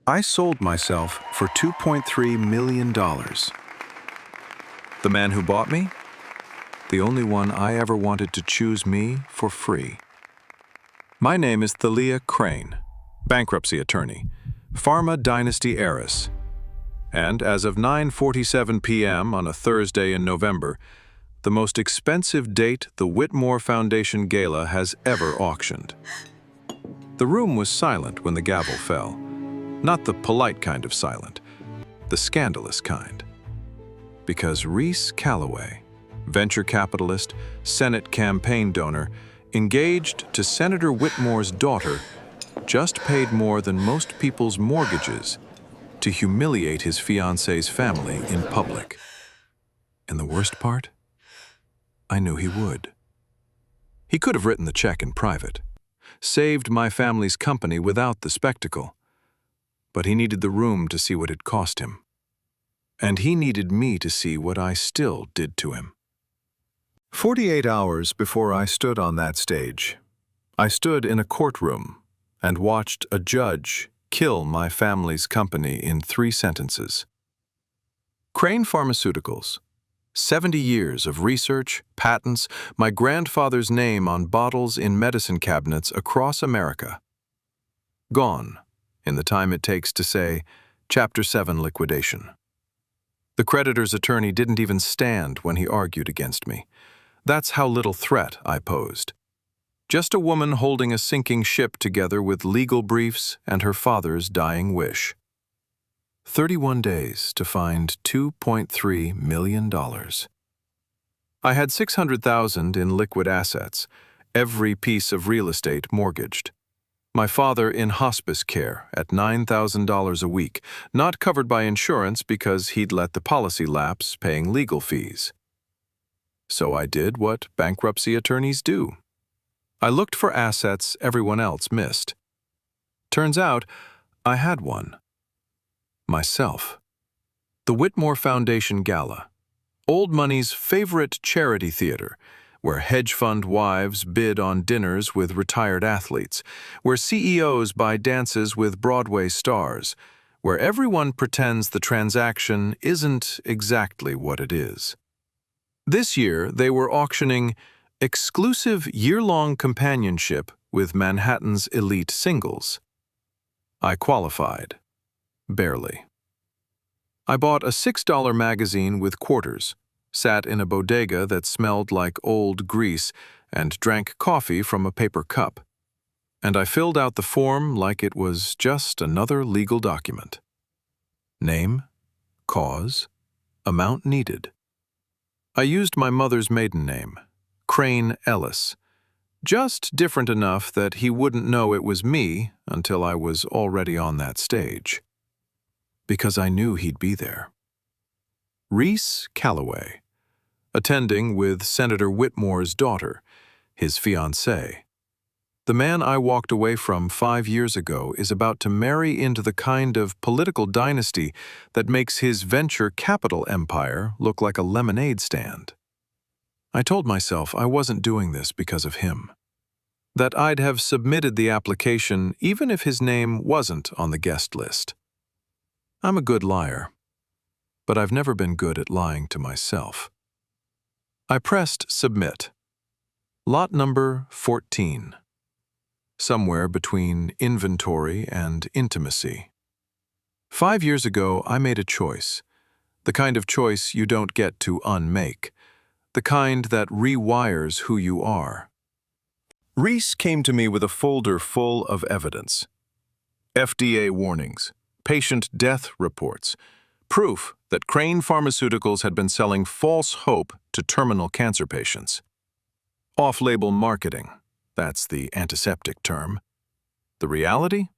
I sold myself for $2.3 million. The man who bought me? The only one I ever wanted to choose me for free. My name is Thalia Crane, bankruptcy attorney, pharma dynasty heiress. And as of 9:47 p.m. on a Thursday in November, the most expensive date the Whitmore Foundation Gala has ever auctioned. The room was silent when the gavel fell. Not the polite kind of silent, the scandalous kind. Because Rhys Calloway, venture capitalist, Senate campaign donor, engaged to Senator Whitmore's daughter, just paid more than most people's mortgages to humiliate his fiancée's family in public. And the worst part? I knew he would. He could have written the check in private, saved my family's company without the spectacle. But he needed the room to see what it cost him. And he needed me to see what I still did to him. 48 hours before I stood on that stage, I stood in a courtroom and watched a judge kill my family's company in 3 sentences. Crane Pharmaceuticals, 70 years of research, patents, my grandfather's name on bottles in medicine cabinets across America. Gone in the time it takes to say, Chapter 7 liquidation. The creditor's attorney didn't even stand when he argued against me. That's how little threat I posed. Just a woman holding a sinking ship together with legal briefs and her father's dying wish. 31 days to find $2.3 million. I had $600,000 in liquid assets, every piece of real estate mortgaged. My father in hospice care at $9,000 a week, not covered by insurance because he'd let the policy lapse, paying legal fees. So I did what bankruptcy attorneys do. I looked for assets everyone else missed. Turns out, I had one. Myself. The Whitmore Foundation Gala, old money's favorite charity theater, where hedge fund wives bid on dinners with retired athletes, where CEOs buy dances with Broadway stars, where everyone pretends the transaction isn't exactly what it is. This year, they were auctioning exclusive year-long companionship with Manhattan's elite singles. I qualified. Barely. I bought a $6 magazine with quarters, sat in a bodega that smelled like old grease, and drank coffee from a paper cup. And I filled out the form like it was just another legal document. Name, cause, amount needed. I used my mother's maiden name, Crane Ellis, just different enough that he wouldn't know it was me until I was already on that stage. Because I knew he'd be there. Rhys Calloway, attending with Senator Whitmore's daughter, his fiancée. The man I walked away from 5 years ago is about to marry into the kind of political dynasty that makes his venture capital empire look like a lemonade stand. I told myself I wasn't doing this because of him. That I'd have submitted the application even if his name wasn't on the guest list. I'm a good liar, but I've never been good at lying to myself. I pressed submit. Lot number 14. Somewhere between inventory and intimacy. 5 years ago, I made a choice. The kind of choice you don't get to unmake. The kind that rewires who you are. Rhys came to me with a folder full of evidence. FDA warnings, patient death reports, proof that Crane Pharmaceuticals had been selling false hope to terminal cancer patients. Off-label marketing, that's the antiseptic term. The reality?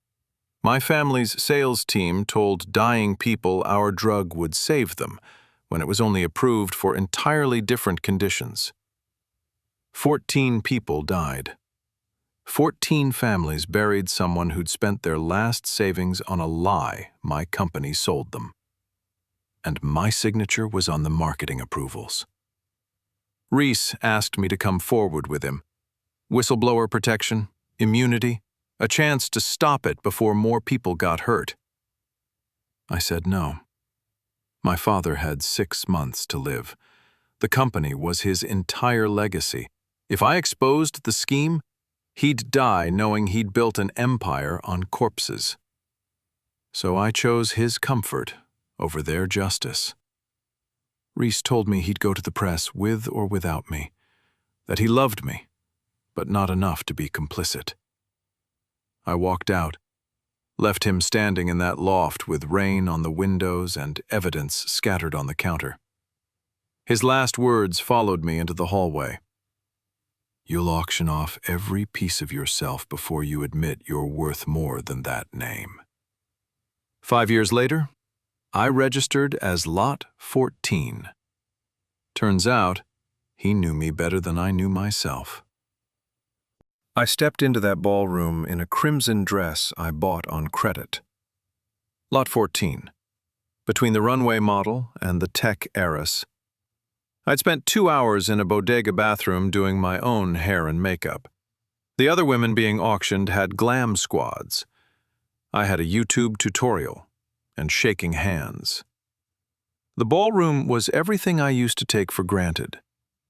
My family's sales team told dying people our drug would save them, when it was only approved for entirely different conditions. 14 people died. 14 families buried someone who'd spent their last savings on a lie my company sold them. And my signature was on the marketing approvals. Rhys asked me to come forward with him. Whistleblower protection, immunity, a chance to stop it before more people got hurt. I said no. My father had 6 months to live. The company was his entire legacy. If I exposed the scheme, he'd die knowing he'd built an empire on corpses. So I chose his comfort over their justice. Rhys told me he'd go to the press with or without me, that he loved me, but not enough to be complicit. I walked out, left him standing in that loft with rain on the windows and evidence scattered on the counter. His last words followed me into the hallway. You'll auction off every piece of yourself before you admit you're worth more than that name. 5 years later, I registered as Lot 14. Turns out, he knew me better than I knew myself. I stepped into that ballroom in a crimson dress I bought on credit. Lot 14. Between the runway model and the tech heiress, I'd spent 2 hours in a bodega bathroom doing my own hair and makeup. The other women being auctioned had glam squads. I had a YouTube tutorial and shaking hands. The ballroom was everything I used to take for granted.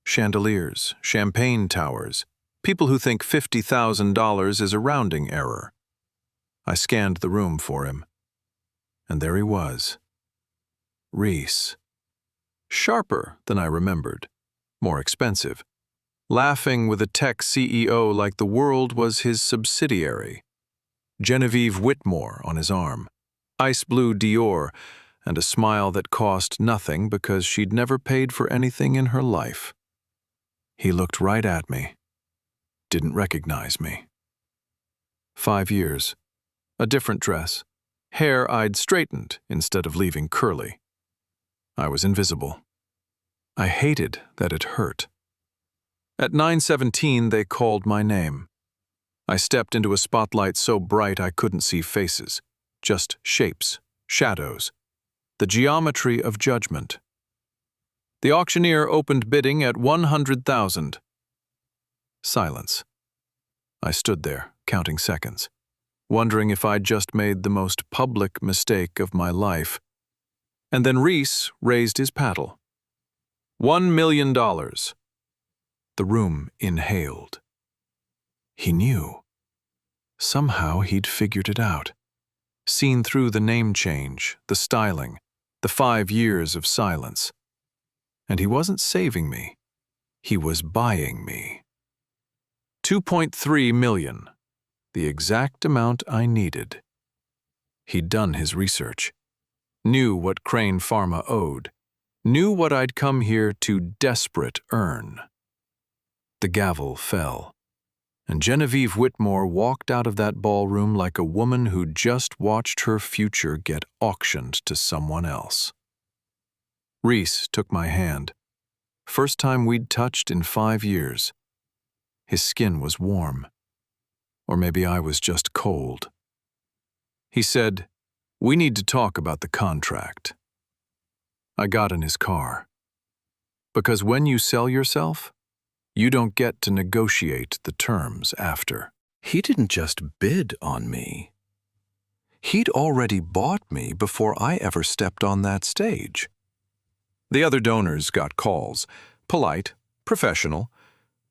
Chandeliers, champagne towers, people who think $50,000 is a rounding error. I scanned the room for him, and there he was. Rhys. Sharper than I remembered, more expensive, laughing with a tech CEO like the world was his subsidiary. Genevieve Whitmore on his arm, ice blue Dior, and a smile that cost nothing because she'd never paid for anything in her life. He looked right at me, didn't recognize me. 5 years, a different dress, hair I'd straightened instead of leaving curly. I was invisible. I hated that it hurt. At 9:17, they called my name. I stepped into a spotlight so bright I couldn't see faces, just shapes, shadows, the geometry of judgment. The auctioneer opened bidding at $100,000. Silence. I stood there, counting seconds, wondering if I'd just made the most public mistake of my life. And then Rhys raised his paddle. $1 million. The room inhaled. He knew. Somehow he'd figured it out. Seen through the name change, the styling, the 5 years of silence. And he wasn't saving me. He was buying me. 2.3 million. The exact amount I needed. He'd done his research. Knew what Crane Pharma owed. Knew what I'd come here to desperate earn. The gavel fell, and Genevieve Whitmore walked out of that ballroom like a woman who'd just watched her future get auctioned to someone else. Rhys took my hand. First time we'd touched in 5 years. His skin was warm. Or maybe I was just cold. He said, "We need to talk about the contract." I got in his car. Because when you sell yourself, you don't get to negotiate the terms after. He didn't just bid on me. He'd already bought me before I ever stepped on that stage. The other donors got calls, polite, professional,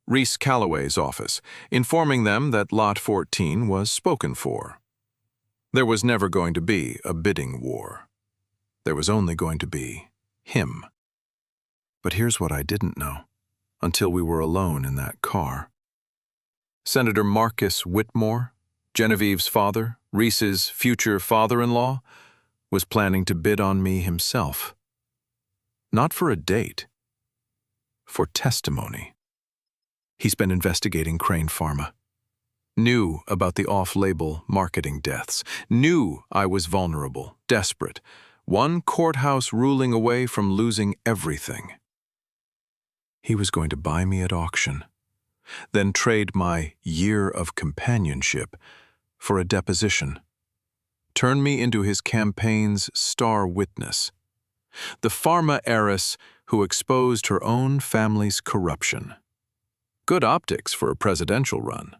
Rhys Calloway's office, informing them that Lot 14 was spoken for. There was never going to be a bidding war. There was only going to be him. But here's what I didn't know, until we were alone in that car. Senator Marcus Whitmore, Genevieve's father, Rhys's future father-in-law, was planning to bid on me himself. Not for a date, for testimony. He's been investigating Crane Pharma. Knew about the off-label marketing deaths. Knew I was vulnerable, desperate, one courthouse ruling away from losing everything. He was going to buy me at auction, then trade my year of companionship for a deposition. Turn me into his campaign's star witness. The pharma heiress who exposed her own family's corruption. Good optics for a presidential run.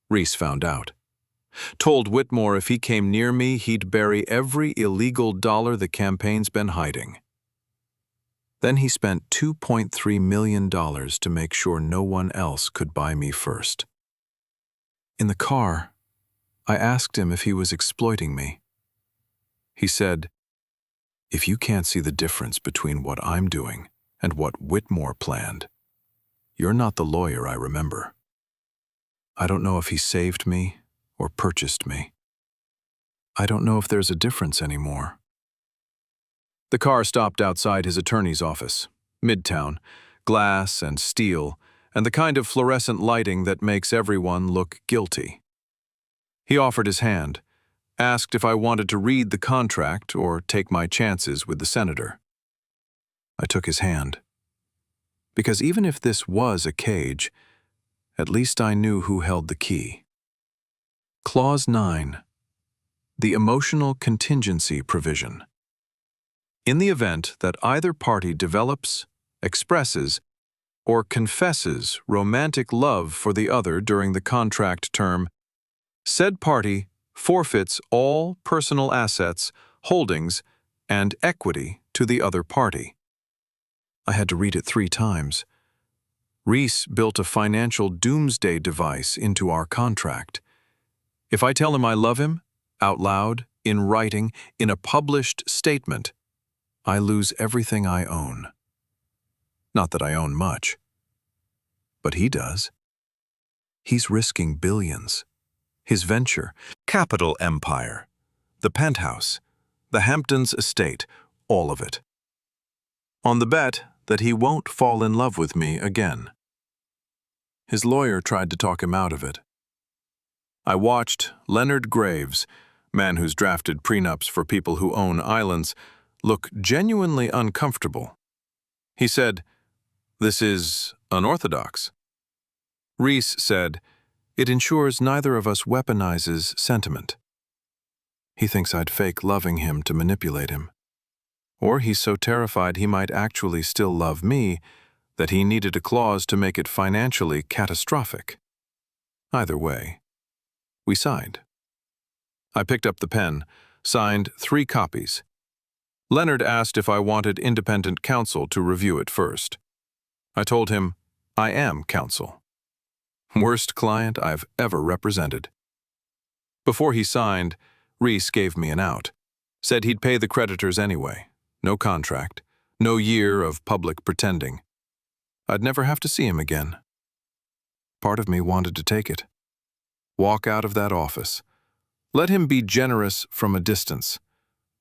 Rhys found out. Told Whitmore if he came near me, he'd bury every illegal dollar the campaign's been hiding. Then he spent $2.3 million to make sure no one else could buy me first. In the car, I asked him if he was exploiting me. He said, "If you can't see the difference between what I'm doing and what Whitmore planned, you're not the lawyer I remember." I don't know if he saved me or purchased me. I don't know if there's a difference anymore. The car stopped outside his attorney's office, Midtown, glass and steel, and the kind of fluorescent lighting that makes everyone look guilty. He offered his hand, asked if I wanted to read the contract or take my chances with the senator. I took his hand. Because even if this was a cage, at least I knew who held the key. Clause 9. The emotional contingency provision. In the event that either party develops, expresses, or confesses romantic love for the other during the contract term, said party forfeits all personal assets, holdings, and equity to the other party. I had to read it 3 times. Rhys built a financial doomsday device into our contract. If I tell him I love him, out loud, in writing, in a published statement, I lose everything I own. Not that I own much. But he does. He's risking billions. His venture, capital empire, the penthouse, the Hamptons estate, all of it. On the bet that he won't fall in love with me again. His lawyer tried to talk him out of it. I watched Leonard Graves, man who's drafted prenups for people who own islands, look genuinely uncomfortable. He said, "This is unorthodox." Rhys said, "It ensures neither of us weaponizes sentiment." He thinks I'd fake loving him to manipulate him. Or he's so terrified he might actually still love me that he needed a clause to make it financially catastrophic. Either way, we signed. I picked up the pen, signed 3 copies. Leonard asked if I wanted independent counsel to review it first. I told him, I am counsel. Worst client I've ever represented. Before he signed, Rhys gave me an out. Said he'd pay the creditors anyway. No contract. No year of public pretending. I'd never have to see him again. Part of me wanted to take it. Walk out of that office. Let him be generous from a distance.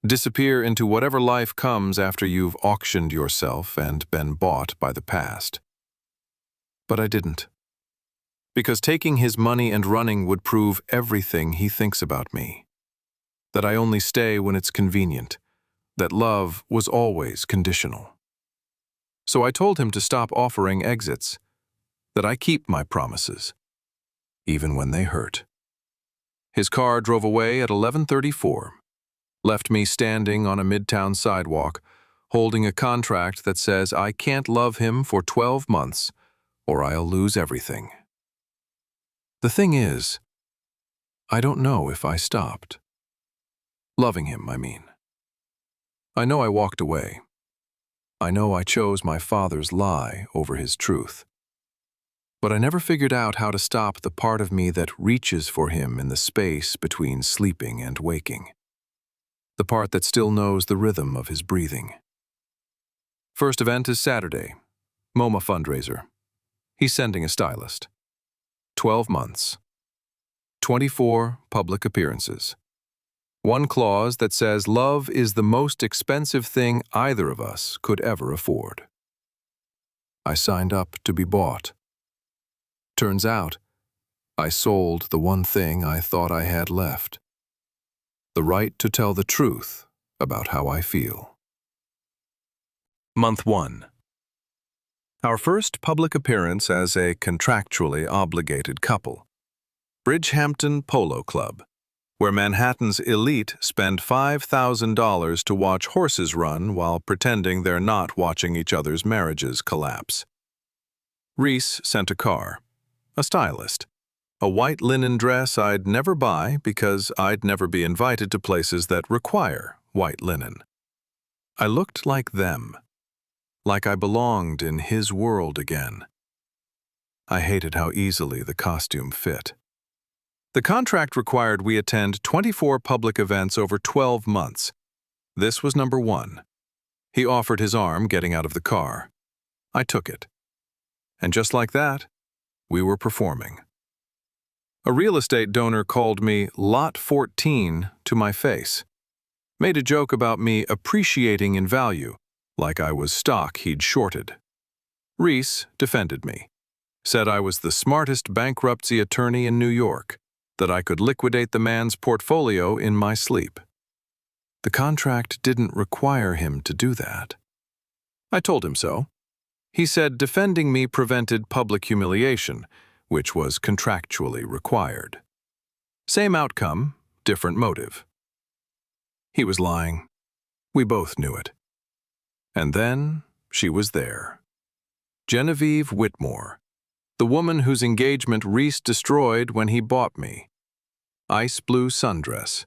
Disappear into whatever life comes after you've auctioned yourself and been bought by the past. But I didn't. Because taking his money and running would prove everything he thinks about me. That I only stay when it's convenient. That love was always conditional. So I told him to stop offering exits. That I keep my promises. Even when they hurt. His car drove away at 11:34. Left me standing on a midtown sidewalk, holding a contract that says I can't love him for 12 months, or I'll lose everything. The thing is, I don't know if I stopped. Loving him, I mean. I know I walked away. I know I chose my father's lie over his truth. But I never figured out how to stop the part of me that reaches for him in the space between sleeping and waking. The part that still knows the rhythm of his breathing. First event is Saturday. MoMA fundraiser. He's sending a stylist. 12 months. 24 public appearances. 1 clause that says love is the most expensive thing either of us could ever afford. I signed up to be bought. Turns out, I sold the one thing I thought I had left. The right to tell the truth about how I feel. Month 1. Our first public appearance as a contractually obligated couple. Bridgehampton Polo Club, where Manhattan's elite spend $5,000 to watch horses run while pretending they're not watching each other's marriages collapse. Rhys sent a car, a stylist, A white linen dress I'd never buy because I'd never be invited to places that require white linen. I looked like them, like I belonged in his world again. I hated how easily the costume fit. The contract required we attend 24 public events over 12 months. This was number 1. He offered his arm getting out of the car. I took it. And just like that, we were performing. A real estate donor called me Lot 14 to my face. Made a joke about me appreciating in value, like I was stock he'd shorted. Rhys defended me. Said I was the smartest bankruptcy attorney in New York, that I could liquidate the man's portfolio in my sleep. The contract didn't require him to do that. I told him so. He said defending me prevented public humiliation, which was contractually required. Same outcome, different motive. He was lying. We both knew it. And then she was there. Genevieve Whitmore, the woman whose engagement Rhys destroyed when he bought me. Ice blue sundress.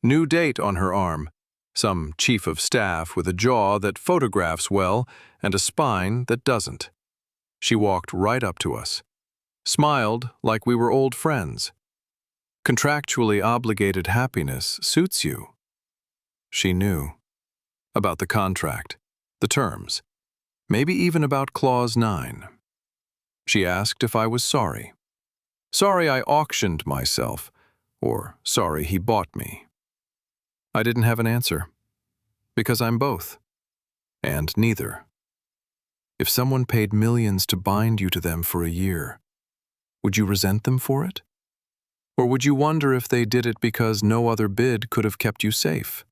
New date on her arm. Some chief of staff with a jaw that photographs well and a spine that doesn't. She walked right up to us. Smiled like we were old friends. Contractually obligated happiness suits you. She knew. About the contract, the terms, maybe even about Clause 9. She asked if I was sorry. Sorry I auctioned myself, or sorry he bought me. I didn't have an answer, because I'm both, and neither. If someone paid millions to bind you to them for a year, would you resent them for it? Or would you wonder if they did it because no other bid could have kept you safe?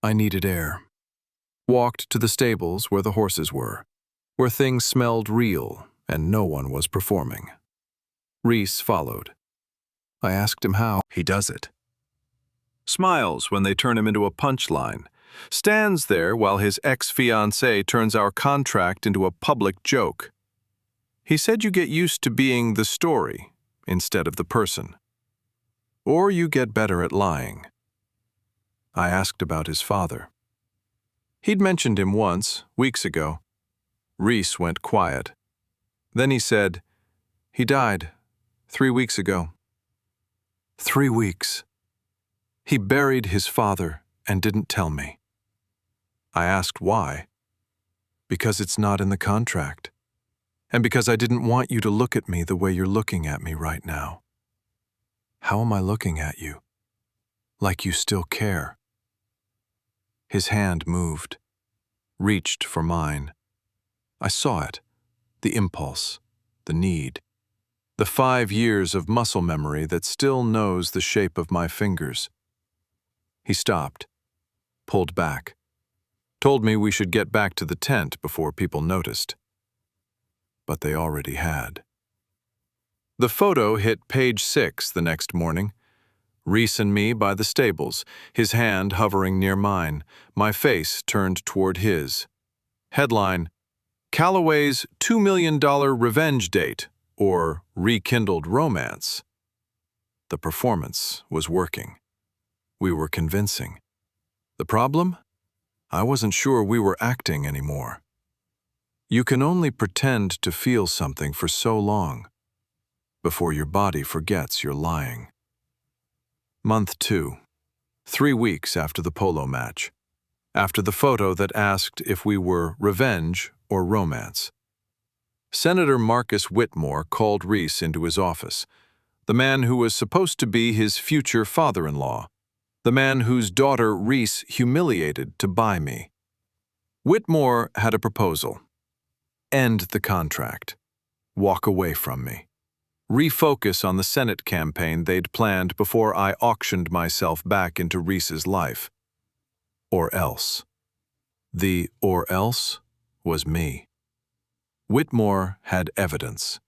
I needed air. Walked to the stables where the horses were, where things smelled real and no one was performing. Rhys followed. I asked him how. He does it. Smiles when they turn him into a punchline. Stands there while his ex-fiancée turns our contract into a public joke. He said you get used to being the story instead of the person. Or you get better at lying. I asked about his father. He'd mentioned him once, weeks ago. Rhys went quiet. Then he said, "He died 3 weeks ago." 3 weeks. He buried his father and didn't tell me. I asked why. Because it's not in the contract. And because I didn't want you to look at me the way you're looking at me right now. How am I looking at you? Like you still care. His hand moved, reached for mine. I saw it, the impulse, the need, the 5 years of muscle memory that still knows the shape of my fingers. He stopped, pulled back, told me we should get back to the tent before people noticed. But they already had. The photo hit page 6 the next morning. Rhys and me by the stables, his hand hovering near mine, my face turned toward his. Headline, Calloway's $2 million revenge date, or rekindled romance. The performance was working. We were convincing. The problem? I wasn't sure we were acting anymore. You can only pretend to feel something for so long before your body forgets you're lying. Month 2, 3 weeks after the polo match, after the photo that asked if we were revenge or romance. Senator Marcus Whitmore called Rhys into his office, the man who was supposed to be his future father-in-law, the man whose daughter Rhys humiliated to buy me. Whitmore had a proposal. End the contract. Walk away from me. Refocus on the Senate campaign they'd planned before I auctioned myself back into Rhys's life. Or else. The or else was me. Whitmore had evidence.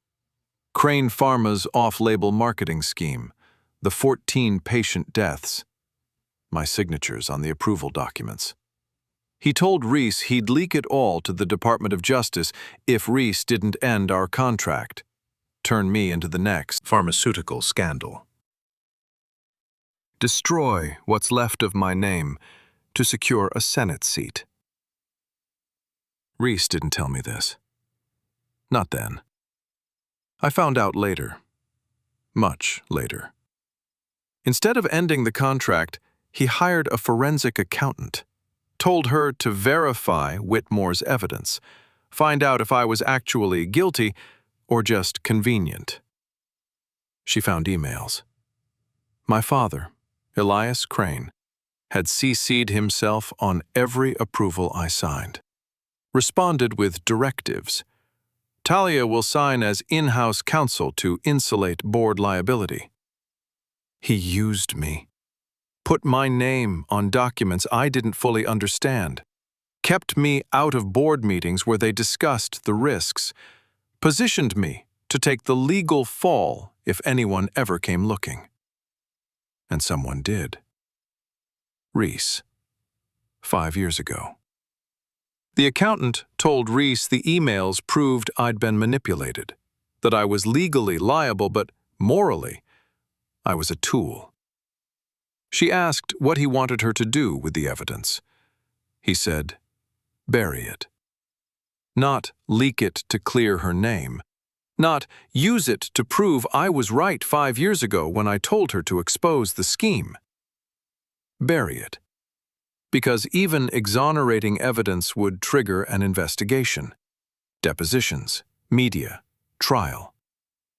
Crane Pharma's off-label marketing scheme, the 14 patient deaths, my signatures on the approval documents. He told Rhys he'd leak it all to the Department of Justice if Rhys didn't end our contract. turn me into the next pharmaceutical scandal. Destroy what's left of my name to secure a Senate seat. Rhys didn't tell me this. Not then. I found out later. Much later. Instead of ending the contract, he hired a forensic accountant, told her to verify Whitmore's evidence, find out if I was actually guilty or just convenient. She found emails. My father, Elias Crane, had CC'd himself on every approval I signed. Responded with directives. Thalia will sign as in-house counsel to insulate board liability. He used me. Put my name on documents I didn't fully understand. Kept me out of board meetings where they discussed the risks. Positioned me to take the legal fall if anyone ever came looking. And someone did. Rhys. 5 years ago. The accountant told Rhys the emails proved I'd been manipulated, that I was legally liable, but morally, I was a tool. She asked what he wanted her to do with the evidence. He said, bury it. Not leak it to clear her name. Not use it to prove I was right 5 years ago when I told her to expose the scheme. Bury it. Because even exonerating evidence would trigger an investigation, depositions, media, trial.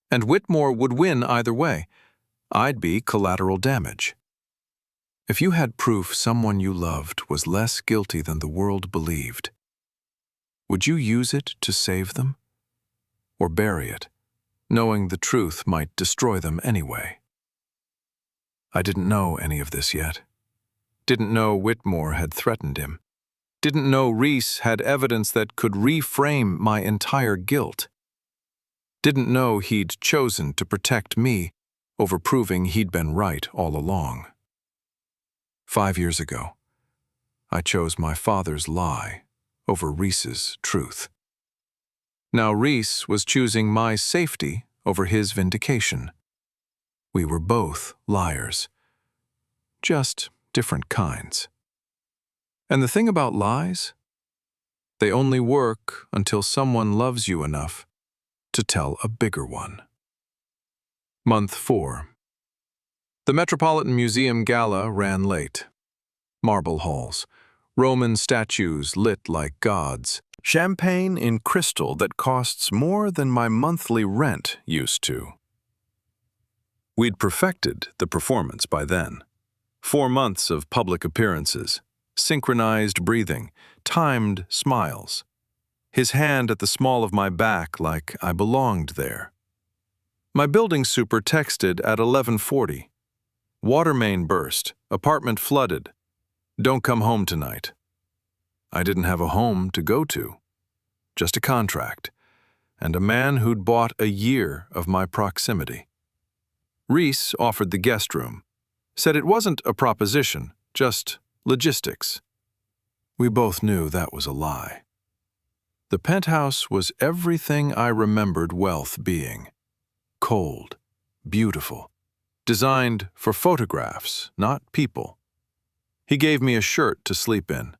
And Whitmore would win either way. I'd be collateral damage. If you had proof someone you loved was less guilty than the world believed, would you use it to save them? Or bury it, knowing the truth might destroy them anyway? I didn't know any of this yet. Didn't know Whitmore had threatened him. Didn't know Rhys had evidence that could reframe my entire guilt. Didn't know he'd chosen to protect me over proving he'd been right all along. 5 years ago, I chose my father's lie over Rhys's truth. Now Rhys was choosing my safety over his vindication. We were both liars. Just different kinds. And the thing about lies? They only work until someone loves you enough to tell a bigger one. Month 4. The Metropolitan Museum Gala ran late. Marble halls, Roman statues lit like gods, champagne in crystal that costs more than my monthly rent used to. We'd perfected the performance by then. 4 months of public appearances, synchronized breathing, timed smiles. His hand at the small of my back like I belonged there. My building super texted at 11:40. Water main burst, apartment flooded. Don't come home tonight. I didn't have a home to go to, just a contract, and a man who'd bought a year of my proximity. Rhys offered the guest room. Said it wasn't a proposition, just logistics. We both knew that was a lie. The penthouse was everything I remembered wealth being. Cold, beautiful, designed for photographs, not people. He gave me a shirt to sleep in.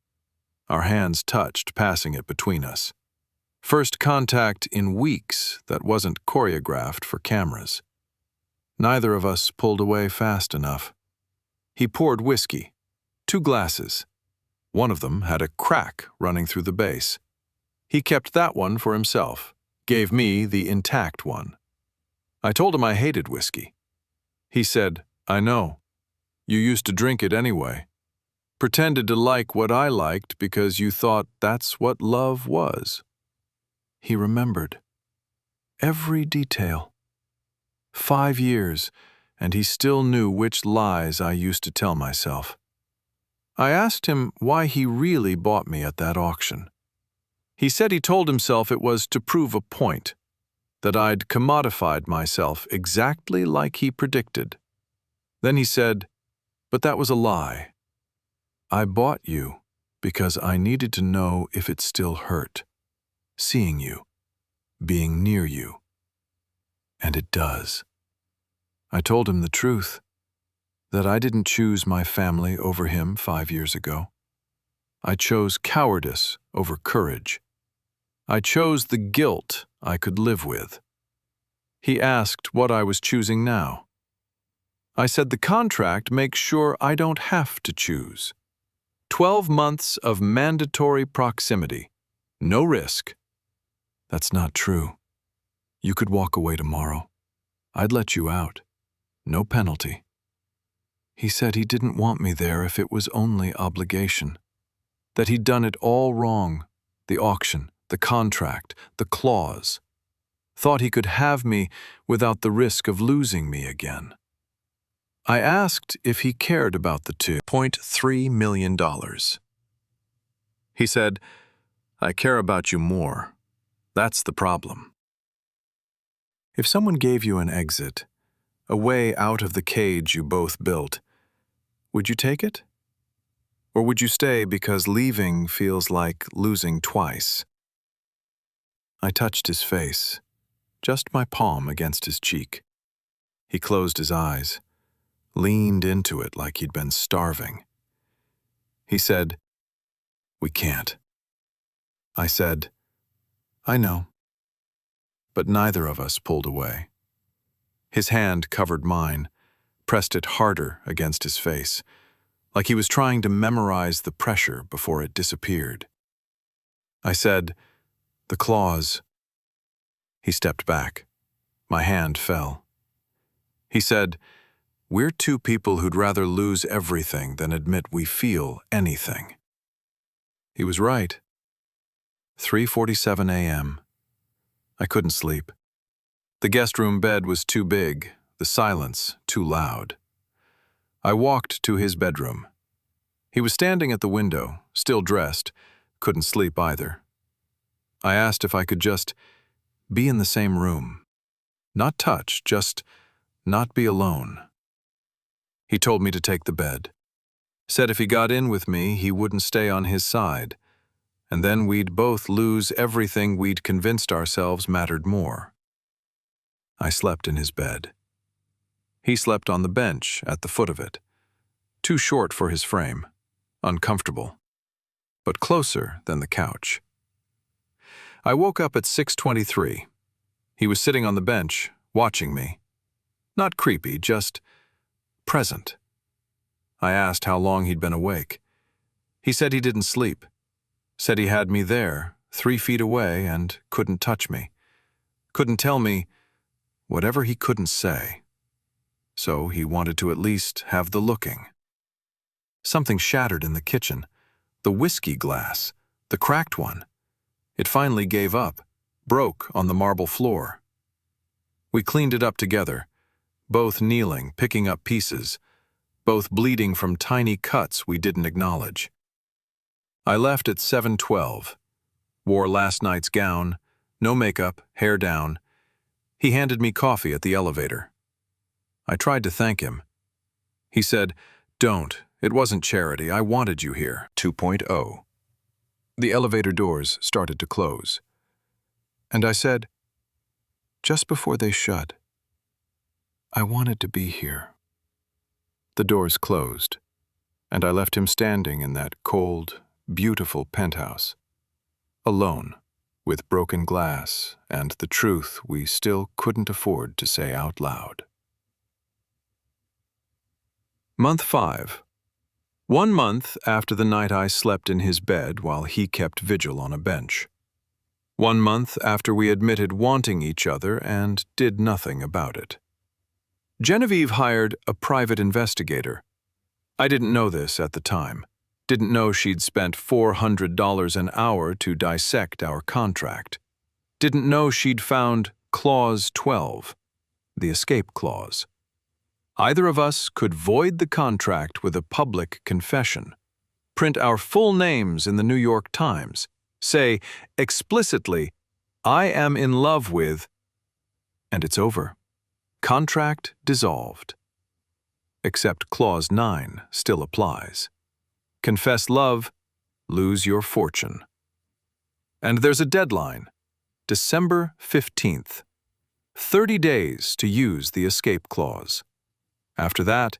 Our hands touched, passing it between us. First contact in weeks that wasn't choreographed for cameras. Neither of us pulled away fast enough. He poured whiskey, 2 glasses. One of them had a crack running through the base. He kept that one for himself, gave me the intact one. I told him I hated whiskey. He said, I know. You used to drink it anyway. Pretended to like what I liked because you thought that's what love was. He remembered. Every detail. 5 years, and he still knew which lies I used to tell myself. I asked him why he really bought me at that auction. He said he told himself it was to prove a point, that I'd commodified myself exactly like he predicted. Then he said, but that was a lie. I bought you because I needed to know if it still hurt, seeing you, being near you. And it does. I told him the truth, that I didn't choose my family over him 5 years ago. I chose cowardice over courage. I chose the guilt I could live with. He asked what I was choosing now. I said the contract makes sure I don't have to choose. 12 months of mandatory proximity. No risk. That's not true. You could walk away tomorrow. I'd let you out. No penalty. He said he didn't want me there if it was only obligation. That he'd done it all wrong. The auction, the contract, the clause. Thought he could have me without the risk of losing me again. I asked if he cared about the $2.3 million. He said, I care about you more. That's the problem. If someone gave you an exit, a way out of the cage you both built, would you take it? Or would you stay because leaving feels like losing twice? I touched his face, just my palm against his cheek. He closed his eyes, leaned into it like he'd been starving. He said, We can't. I said, I know. But neither of us pulled away. His hand covered mine, pressed it harder against his face, like he was trying to memorize the pressure before it disappeared. I said, The clause. He stepped back. My hand fell. He said, We're two people who'd rather lose everything than admit we feel anything. He was right. 3:47 a.m. I couldn't sleep. The guest room bed was too big, the silence too loud. I walked to his bedroom. He was standing at the window, still dressed, couldn't sleep either. I asked if I could just be in the same room. Not touch, just not be alone. He told me to take the bed. Said if he got in with me, he wouldn't stay on his side. And then we'd both lose everything we'd convinced ourselves mattered more. I slept in his bed. He slept on the bench at the foot of it. Too short for his frame, uncomfortable, but closer than the couch. I woke up at 6:23. He was sitting on the bench, watching me. Not creepy, just present. I asked how long he'd been awake. He said he didn't sleep. Said he had me there, 3 feet away, and couldn't touch me. Couldn't tell me whatever he couldn't say. So he wanted to at least have the looking. Something shattered in the kitchen. The whiskey glass, the cracked one. It finally gave up, broke on the marble floor. We cleaned it up together, both kneeling, picking up pieces, both bleeding from tiny cuts we didn't acknowledge. I left at 7:12, wore last night's gown, no makeup, hair down. He handed me coffee at the elevator. I tried to thank him. He said, Don't, it wasn't charity, I wanted you here. 2.0. The elevator doors started to close. And I said, just before they shut, I wanted to be here. The doors closed, and I left him standing in that cold, beautiful penthouse, alone, with broken glass and the truth we still couldn't afford to say out loud. Month 5. 1 month after the night I slept in his bed while he kept vigil on a bench. 1 month after we admitted wanting each other and did nothing about it. Genevieve hired a private investigator. I didn't know this at the time. Didn't know she'd spent $400 an hour to dissect our contract. Didn't know she'd found Clause 12, the escape clause. Either of us could void the contract with a public confession, print our full names in the New York Times, say explicitly, I am in love with, and it's over. Contract dissolved. Except Clause 9 still applies. Confess love, lose your fortune. And there's a deadline, December 15th. 30 days to use the escape clause. After that,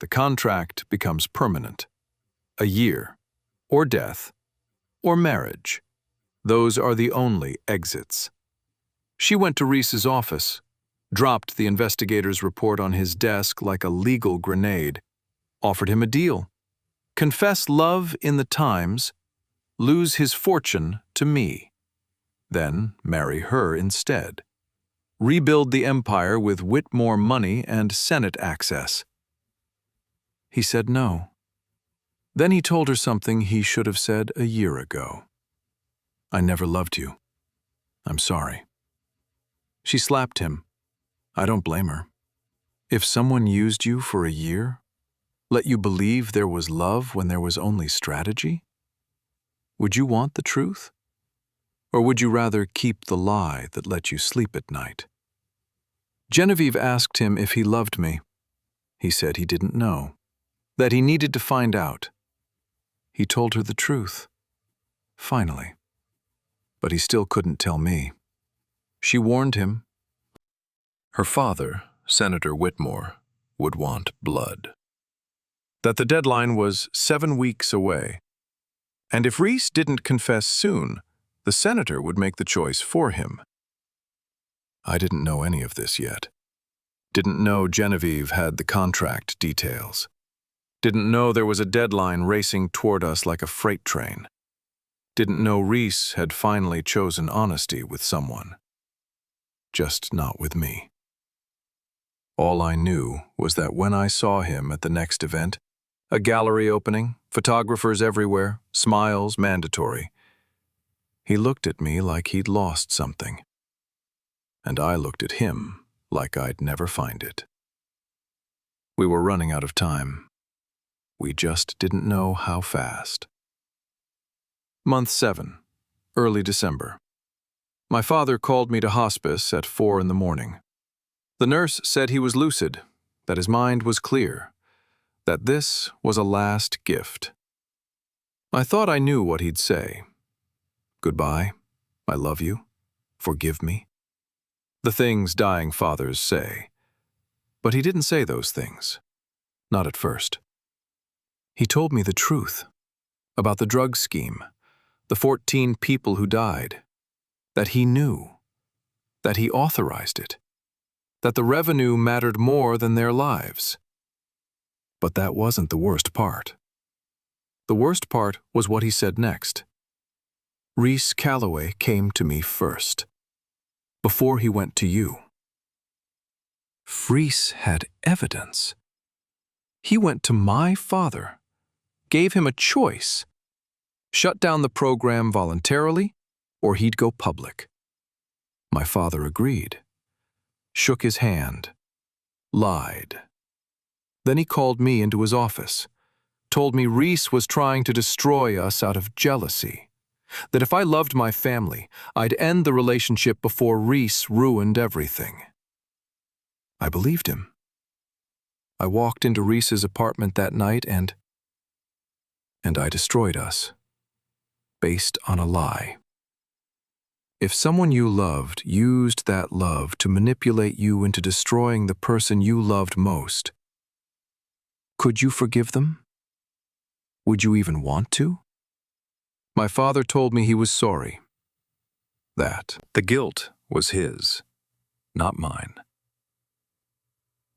the contract becomes permanent. A year, or death, or marriage. Those are the only exits. She went to Rhys's office, dropped the investigator's report on his desk like a legal grenade, offered him a deal. Confess love in the Times, lose his fortune to me. Then marry her instead. Rebuild the empire with Whitmore money and Senate access. He said no. Then he told her something he should have said a year ago. I never loved you. I'm sorry. She slapped him. I don't blame her. If someone used you for a year, let you believe there was love when there was only strategy, would you want the truth? Or would you rather keep the lie that let you sleep at night? Genevieve asked him if he loved me. He said he didn't know, that he needed to find out. He told her the truth. Finally. But he still couldn't tell me. She warned him. Her father, Senator Whitmore, would want blood. That the deadline was 7 weeks away. And if Rhys didn't confess soon, the senator would make the choice for him. I didn't know any of this yet. Didn't know Genevieve had the contract details. Didn't know there was a deadline racing toward us like a freight train. Didn't know Rhys had finally chosen honesty with someone. Just not with me. All I knew was that when I saw him at the next event, a gallery opening, photographers everywhere, smiles mandatory, he looked at me like he'd lost something. And I looked at him like I'd never find it. We were running out of time. We just didn't know how fast. Month 7, early December. My father called me to hospice at 4 in the morning. The nurse said he was lucid, that his mind was clear, that this was a last gift. I thought I knew what he'd say. Goodbye, I love you, forgive me. The things dying fathers say. But he didn't say those things. Not at first. He told me the truth about the drug scheme, the 14 people who died, that he knew, that he authorized it, that the revenue mattered more than their lives. But that wasn't the worst part. The worst part was what he said next. Rhys Calloway came to me first, before he went to you. Rhys had evidence. He went to my father, gave him a choice, shut down the program voluntarily, or he'd go public. My father agreed, shook his hand, lied. Then he called me into his office, told me Rhys was trying to destroy us out of jealousy, that if I loved my family, I'd end the relationship before Rhys ruined everything. I believed him. I walked into Rhys's apartment that night and I destroyed us, based on a lie. If someone you loved used that love to manipulate you into destroying the person you loved most, could you forgive them? Would you even want to? My father told me he was sorry. That the guilt was his, not mine.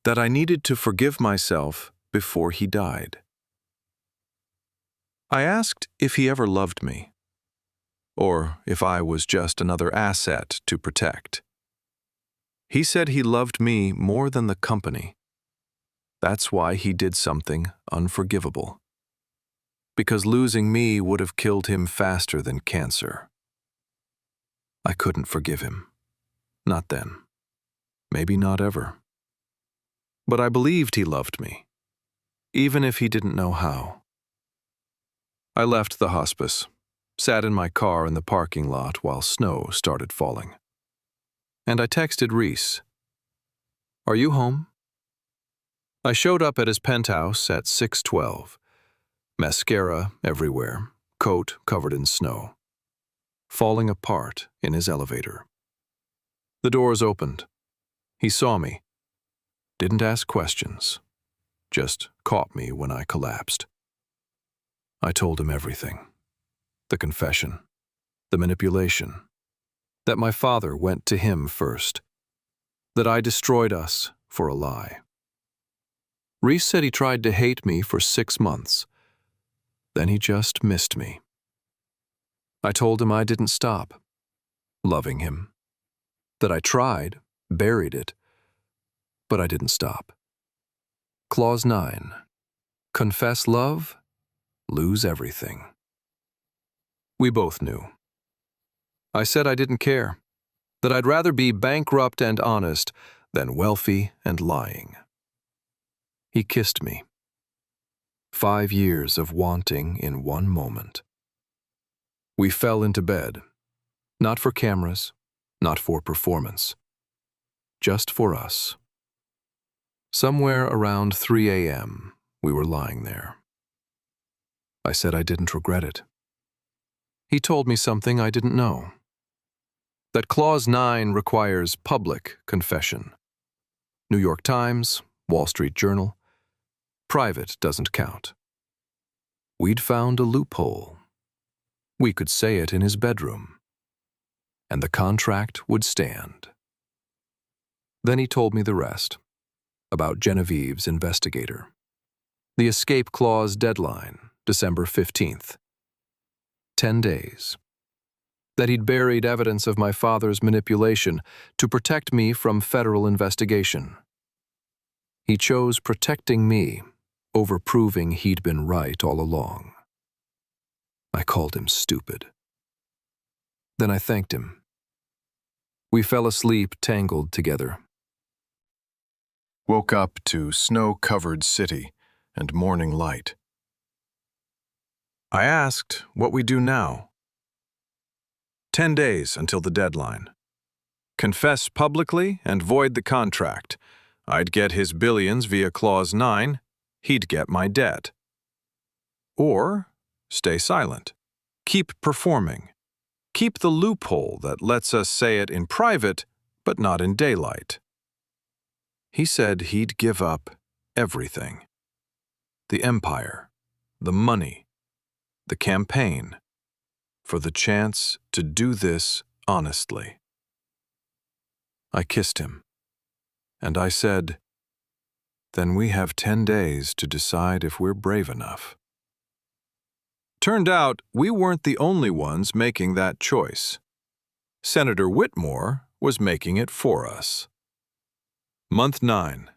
That I needed to forgive myself before he died. I asked if he ever loved me, or if I was just another asset to protect. He said he loved me more than the company. That's why he did something unforgivable. Because losing me would have killed him faster than cancer. I couldn't forgive him. Not then. Maybe not ever. But I believed he loved me, even if he didn't know how. I left the hospice, sat in my car in the parking lot while snow started falling. And I texted Rhys, "Are you home?" I showed up at his penthouse at 6:12. Mascara everywhere, coat covered in snow. Falling apart in his elevator. The doors opened. He saw me, didn't ask questions, just caught me when I collapsed. I told him everything. The confession, the manipulation, that my father went to him first, that I destroyed us for a lie. Rhys said he tried to hate me for 6 months. Then he just missed me. I told him I didn't stop loving him, that I tried, buried it, but I didn't stop. Clause 9. Confess love, lose everything. We both knew. I said I didn't care, that I'd rather be bankrupt and honest than wealthy and lying. He kissed me. 5 years of wanting in one moment. We fell into bed, not for cameras, not for performance, just for us. Somewhere around 3 a.m., we were lying there. I said I didn't regret it. He told me something I didn't know. That Clause 9 requires public confession. New York Times, Wall Street Journal. Private doesn't count. We'd found a loophole. We could say it in his bedroom, and the contract would stand. Then he told me the rest, about Genevieve's investigator. The escape clause deadline, December 15th. 10 days. That he'd buried evidence of my father's manipulation to protect me from federal investigation. He chose protecting me over proving he'd been right all along. I called him stupid. Then I thanked him. We fell asleep tangled together. Woke up to snow-covered city and morning light. I asked what we do now. 10 days until the deadline. Confess publicly and void the contract. I'd get his billions via Clause 9. He'd get my debt. Or stay silent. Keep performing. Keep the loophole that lets us say it in private, but not in daylight. He said he'd give up everything. The empire, the money, the campaign, for the chance to do this honestly. I kissed him, and I said, "Then we have 10 days to decide if we're brave enough." Turned out we weren't the only ones making that choice. Senator Whitmore was making it for us. Month 9,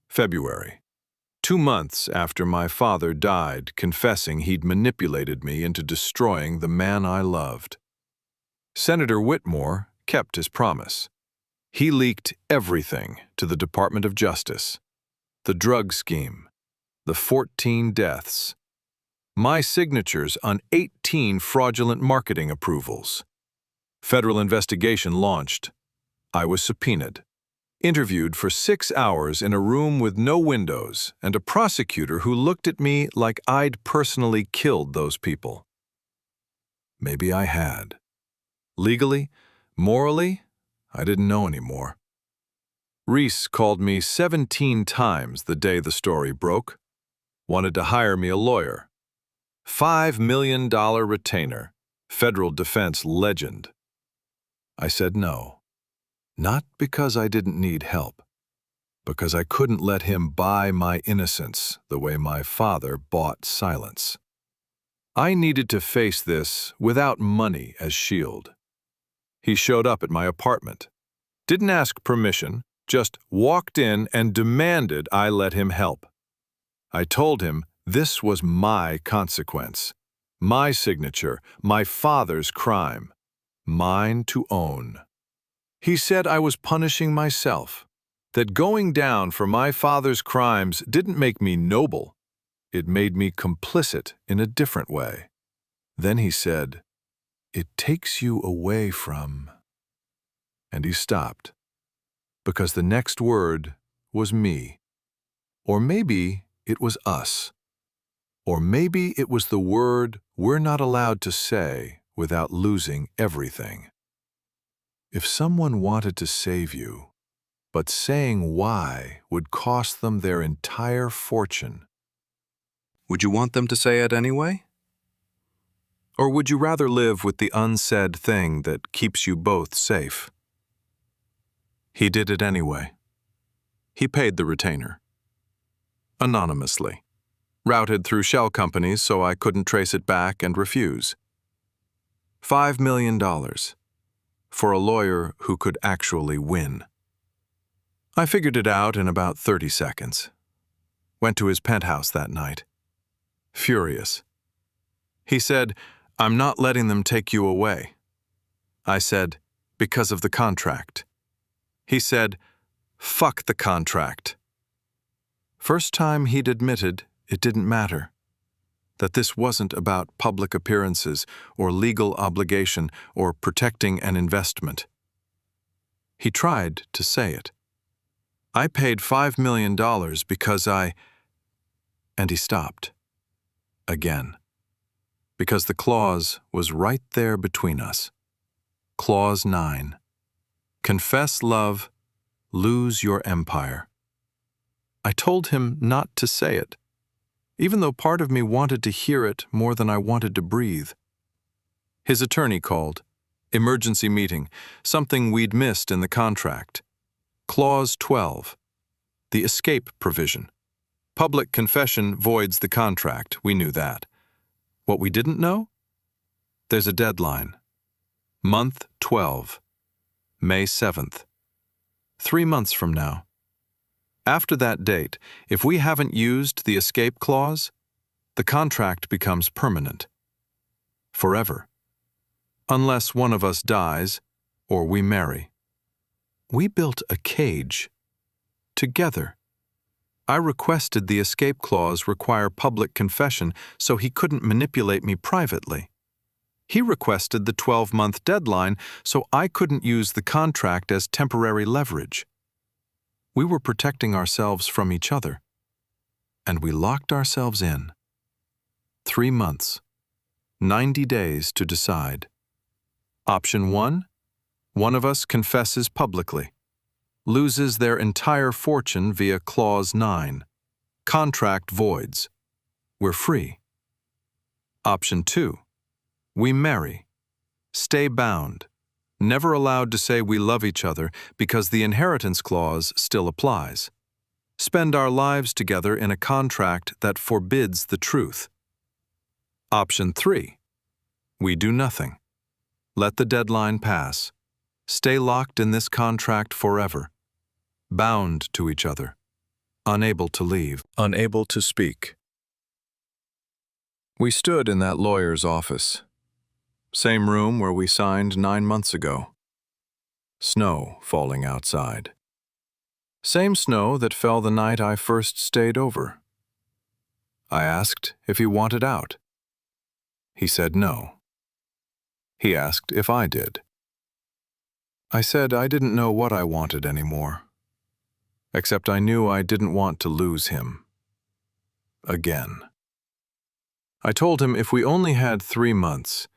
February. 2 months after my father died, confessing he'd manipulated me into destroying the man I loved. Senator Whitmore kept his promise. He leaked everything to the Department of Justice. The drug scheme, the 14 deaths, my signatures on 18 fraudulent marketing approvals. Federal investigation launched. I was subpoenaed. Interviewed for 6 hours in a room with no windows and a prosecutor who looked at me like I'd personally killed those people. Maybe I had. Legally, morally, I didn't know anymore. Rhys called me 17 times the day the story broke. Wanted to hire me a lawyer. $5 million retainer, federal defense legend. I said no. Not because I didn't need help, because I couldn't let him buy my innocence the way my father bought silence. I needed to face this without money as shield. He showed up at my apartment. Didn't ask permission, just walked in and demanded I let him help. I told him this was my consequence, my signature, my father's crime, mine to own. He said I was punishing myself, that going down for my father's crimes didn't make me noble. It made me complicit in a different way. Then he said, "It takes you away from..." And he stopped, because the next word was me. Or maybe it was us. Or maybe it was the word we're not allowed to say without losing everything. If someone wanted to save you, but saying why would cost them their entire fortune. Would you want them to say it anyway? Or would you rather live with the unsaid thing that keeps you both safe? He did it anyway. He paid the retainer. Anonymously. Routed through shell companies so I couldn't trace it back and refuse. $5 million. For a lawyer who could actually win. I figured it out in about 30 seconds. Went to his penthouse that night. Furious. He said, "I'm not letting them take you away." I said, "Because of the contract." He said, "Fuck the contract." First time he'd admitted it didn't matter. That this wasn't about public appearances or legal obligation or protecting an investment. He tried to say it. I paid $5 million because And he stopped. Again. Because the clause was right there between us. Clause 9. Confess love, lose your empire. I told him not to say it, even though part of me wanted to hear it more than I wanted to breathe. His attorney called. Emergency meeting, something we'd missed in the contract. Clause 12. The escape provision. Public confession voids the contract, we knew that. What we didn't know? There's a deadline. Month 12. May 7th. 3 months from now. After that date, if we haven't used the escape clause, the contract becomes permanent. Forever. Unless one of us dies or we marry. We built a cage. Together. I requested the escape clause require public confession so he couldn't manipulate me privately. He requested the 12-month deadline so I couldn't use the contract as temporary leverage. We were protecting ourselves from each other. And we locked ourselves in. 3 months. 90 days to decide. Option 1. One of us confesses publicly. Loses their entire fortune via Clause 9. Contract voids. We're free. Option 2. We marry. Stay bound. Never allowed to say we love each other because the inheritance clause still applies. Spend our lives together in a contract that forbids the truth. Option 3. We do nothing. Let the deadline pass. Stay locked in this contract forever. Bound to each other. Unable to leave. Unable to speak. We stood in that lawyer's office. Same room where we signed 9 months ago. Snow falling outside. Same snow that fell the night I first stayed over. I asked if he wanted out. He said no. He asked if I did. I said I didn't know what I wanted anymore, except I knew I didn't want to lose him. Again. I told him if we only had 3 months,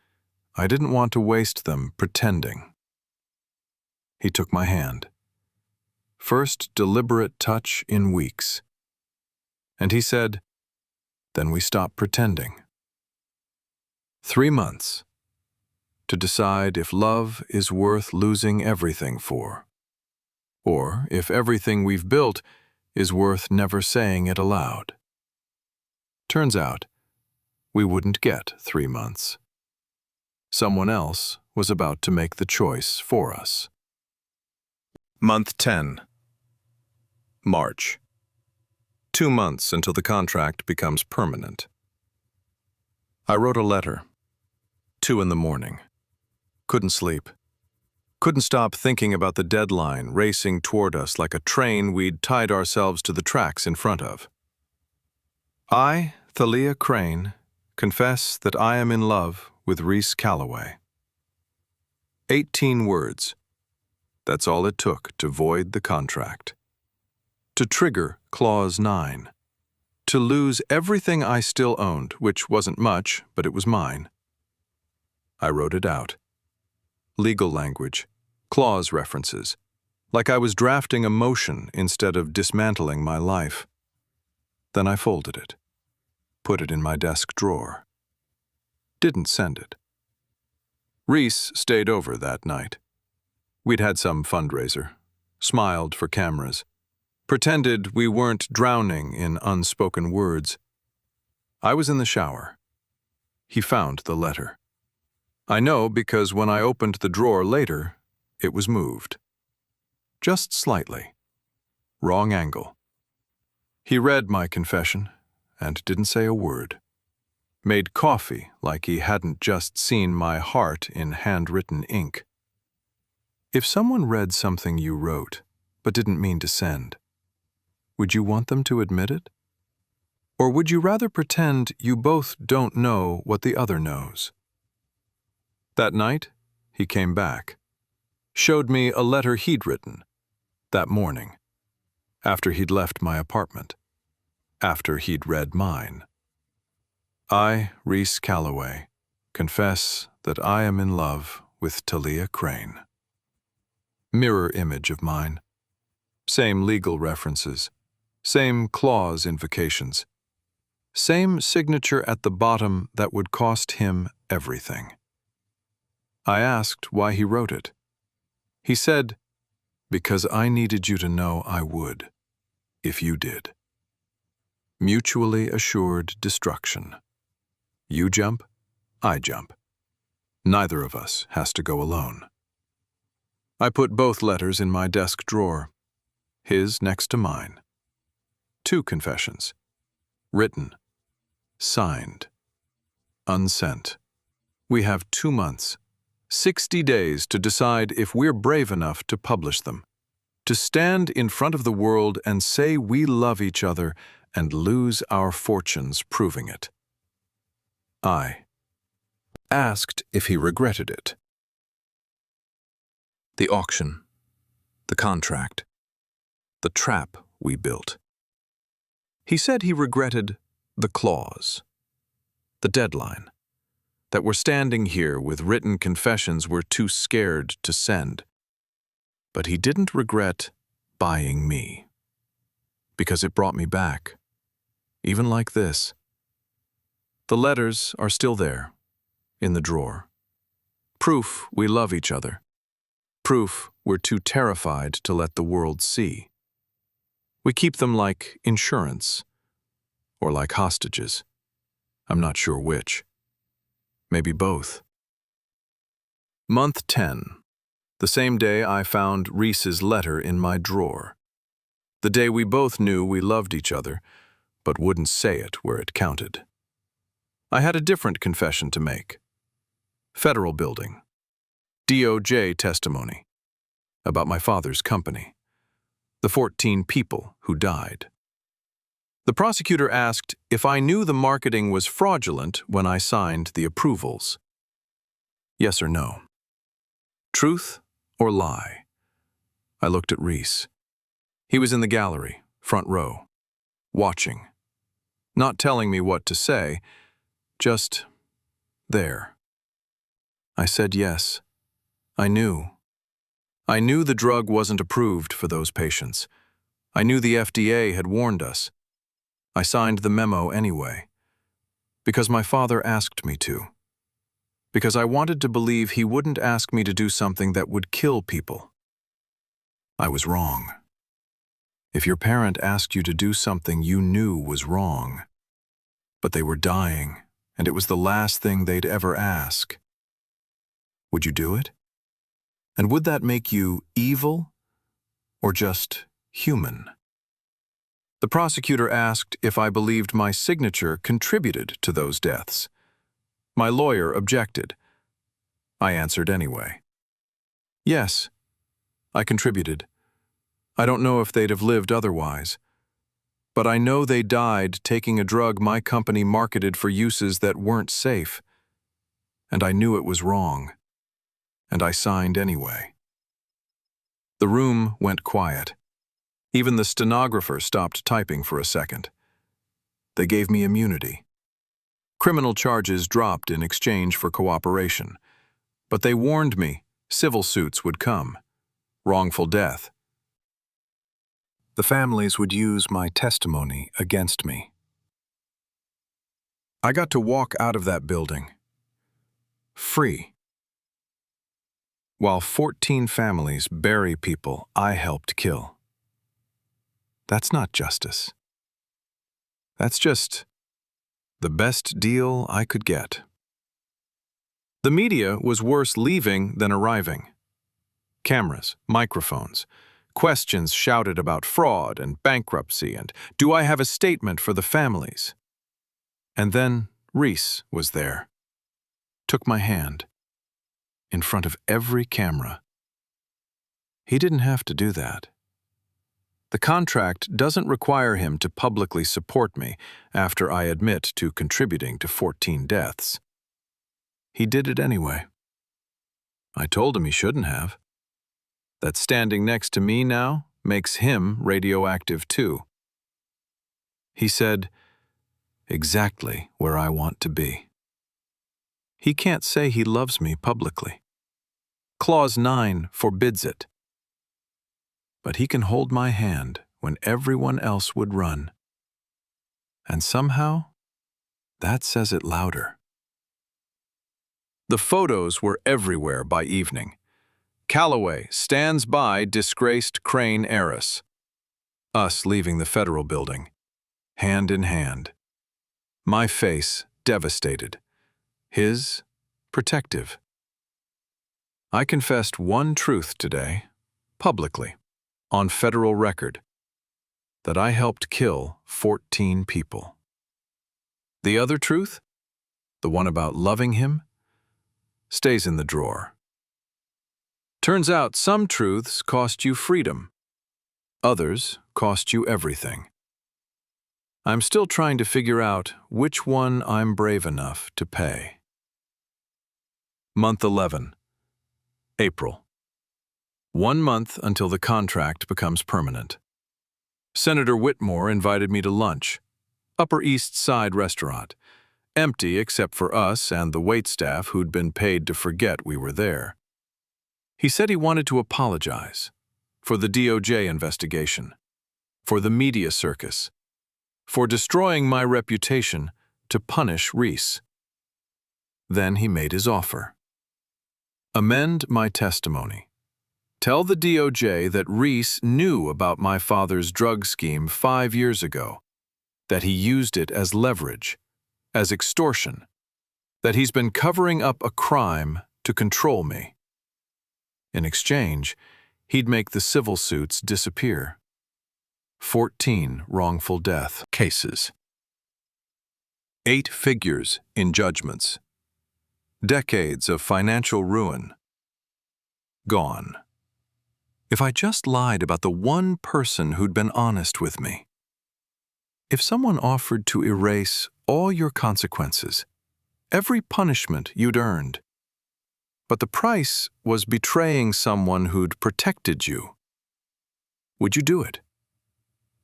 I didn't want to waste them pretending. He took my hand. First deliberate touch in weeks. And he said, then we stop pretending. 3 months. To decide if love is worth losing everything for. Or if everything we've built is worth never saying it aloud. Turns out, we wouldn't get 3 months. Someone else was about to make the choice for us. Month 10. March. 2 months until the contract becomes permanent. I wrote a letter. 2 a.m. Couldn't sleep. Couldn't stop thinking about the deadline racing toward us like a train we'd tied ourselves to the tracks in front of. I, Thalia Crane, confess that I am in love with Rhys Calloway. 18 words. That's all it took to void the contract. To trigger Clause 9. To lose everything I still owned, which wasn't much, but it was mine. I wrote it out. Legal language, clause references, like I was drafting a motion instead of dismantling my life. Then I folded it, put it in my desk drawer. Didn't send it. Rhys stayed over that night. We'd had some fundraiser, smiled for cameras, pretended we weren't drowning in unspoken words. I was in the shower. He found the letter. I know because when I opened the drawer later, it was moved. Just slightly. Wrong angle. He read my confession and didn't say a word. Made coffee like he hadn't just seen my heart in handwritten ink. If someone read something you wrote but didn't mean to send, would you want them to admit it? Or would you rather pretend you both don't know what the other knows? That night, he came back, showed me a letter he'd written that morning, after he'd left my apartment, after he'd read mine. I, Rhys Calloway, confess that I am in love with Thalia Crane. Mirror image of mine. Same legal references. Same clause invocations. Same signature at the bottom that would cost him everything. I asked why he wrote it. He said, "Because I needed you to know I would, if you did." Mutually assured destruction. You jump, I jump. Neither of us has to go alone. I put both letters in my desk drawer, his next to mine. 2 confessions. Written. Signed. Unsent. We have 2 months, 60 days to decide if we're brave enough to publish them, to stand in front of the world and say we love each other and lose our fortunes proving it. I asked if he regretted it. The auction, the contract, the trap we built. He said he regretted the clause, the deadline, that we're standing here with written confessions we're too scared to send. But he didn't regret buying me, because it brought me back, even like this. The letters are still there, in the drawer. Proof we love each other. Proof we're too terrified to let the world see. We keep them like insurance, or like hostages. I'm not sure which. Maybe both. Month 10. The same day I found Rhys's letter in my drawer. The day we both knew we loved each other, but wouldn't say it where it counted. I had a different confession to make. Federal building. DOJ testimony. About my father's company. The 14 people who died. The prosecutor asked if I knew the marketing was fraudulent when I signed the approvals. Yes or no? Truth or lie? I looked at Rhys. He was in the gallery, front row, watching. Not telling me what to say, just there. I said yes. I knew. I knew the drug wasn't approved for those patients. I knew the FDA had warned us. I signed the memo anyway. Because my father asked me to. Because I wanted to believe he wouldn't ask me to do something that would kill people. I was wrong. If your parent asked you to do something you knew was wrong, but they were dying, and it was the last thing they'd ever ask, would you do it? And would that make you evil or just human? The prosecutor asked if I believed my signature contributed to those deaths. My lawyer objected. I answered anyway. Yes, I contributed. I don't know if they'd have lived otherwise. But I know they died taking a drug my company marketed for uses that weren't safe. And I knew it was wrong. And I signed anyway. The room went quiet. Even the stenographer stopped typing for a second. They gave me immunity. Criminal charges dropped in exchange for cooperation. But they warned me civil suits would come. Wrongful death, The families would use my testimony against me. I got to walk out of that building, free, while 14 families bury people I helped kill. That's not justice. That's just the best deal I could get. The media was worse leaving than arriving. Cameras, microphones, questions shouted about fraud and bankruptcy and do I have a statement for the families? And then Rhys was there, took my hand, in front of every camera. He didn't have to do that. The contract doesn't require him to publicly support me after I admit to contributing to 14 deaths. He did it anyway. I told him he shouldn't have. That standing next to me now makes him radioactive too. He said, exactly where I want to be. He can't say he loves me publicly. Clause 9 forbids it. But he can hold my hand when everyone else would run. And somehow, that says it louder. The photos were everywhere by evening. Calloway stands by disgraced Crane heiress. Us leaving the federal building, hand in hand. My face devastated. His protective. I confessed one truth today, publicly, on federal record, that I helped kill 14 people. The other truth, the one about loving him, stays in the drawer. Turns out some truths cost you freedom. Others cost you everything. I'm still trying to figure out which one I'm brave enough to pay. Month 11. April. 1 month until the contract becomes permanent. Senator Whitmore invited me to lunch. Upper East Side restaurant. Empty except for us and the waitstaff who'd been paid to forget we were there. He said he wanted to apologize for the DOJ investigation, for the media circus, for destroying my reputation to punish Rhys. Then he made his offer. Amend my testimony. Tell the DOJ that Rhys knew about my father's drug scheme 5 years ago, that he used it as leverage, as extortion, that he's been covering up a crime to control me. In exchange, he'd make the civil suits disappear. 14 wrongful death cases. 8 figures in judgments. Decades of financial ruin. Gone. If I just lied about the one person who'd been honest with me. If someone offered to erase all your consequences, every punishment you'd earned, but the price was betraying someone who'd protected you, would you do it?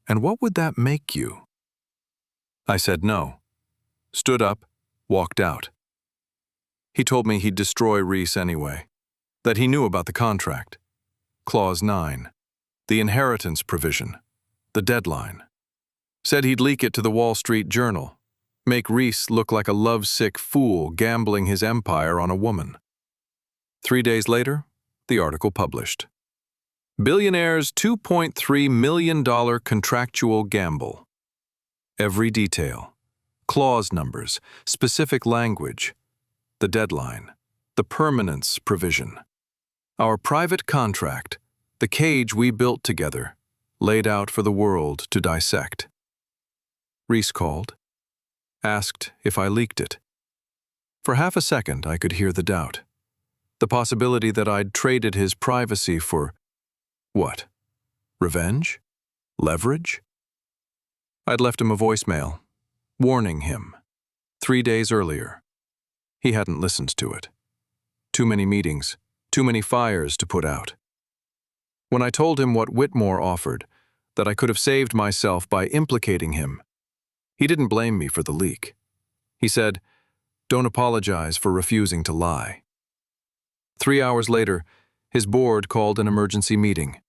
And what would that make you? I said no, stood up, walked out. He told me he'd destroy Rhys anyway, that he knew about the contract. Clause 9, the inheritance provision, the deadline. Said he'd leak it to the Wall Street Journal, make Rhys look like a lovesick fool gambling his empire on a woman. 3 days later, the article published. Billionaire's $2.3 million contractual gamble. Every detail, clause numbers, specific language, the deadline, the permanence provision. Our private contract, the cage we built together, laid out for the world to dissect. Rhys called, asked if I leaked it. For half a second, I could hear the doubt. The possibility that I'd traded his privacy for, what? Revenge? Leverage? I'd left him a voicemail, warning him, 3 days earlier. He hadn't listened to it. Too many meetings, too many fires to put out. When I told him what Whitmore offered, that I could have saved myself by implicating him, he didn't blame me for the leak. He said, "Don't apologize for refusing to lie." 3 hours later, his board called an emergency meeting.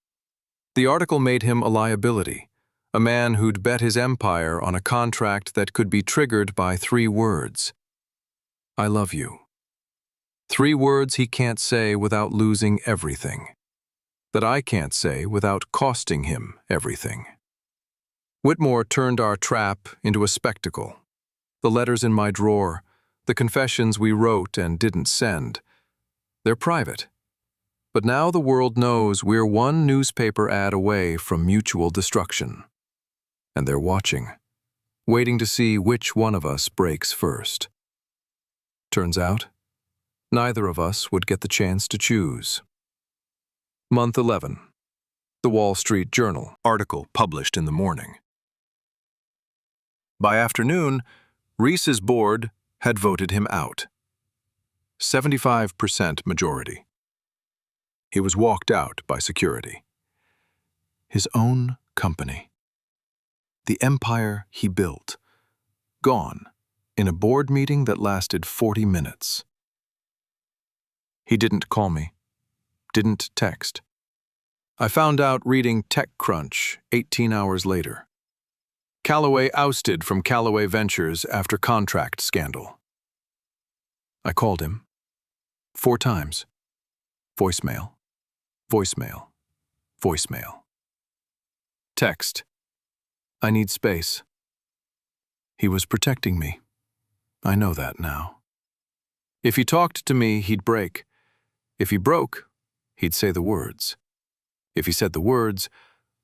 The article made him a liability, a man who'd bet his empire on a contract that could be triggered by 3 words. I love you. 3 words he can't say without losing everything, that I can't say without costing him everything. Whitmore turned our trap into a spectacle. The letters in my drawer, the confessions we wrote and didn't send, they're private. But now the world knows we're one newspaper ad away from mutual destruction. And they're watching, waiting to see which one of us breaks first. Turns out, neither of us would get the chance to choose. Month 11. The Wall Street Journal. Article published in the morning. By afternoon, Rhys's board had voted him out. 75% majority. He was walked out by security. His own company. The empire he built. Gone in a board meeting that lasted 40 minutes. He didn't call me. Didn't text. I found out reading TechCrunch 18 hours later. Calloway ousted from Calloway Ventures after contract scandal. I called him. 4 times. Voicemail. Voicemail. Voicemail. Text. I need space. He was protecting me. I know that now. If he talked to me, he'd break. If he broke, he'd say the words. If he said the words,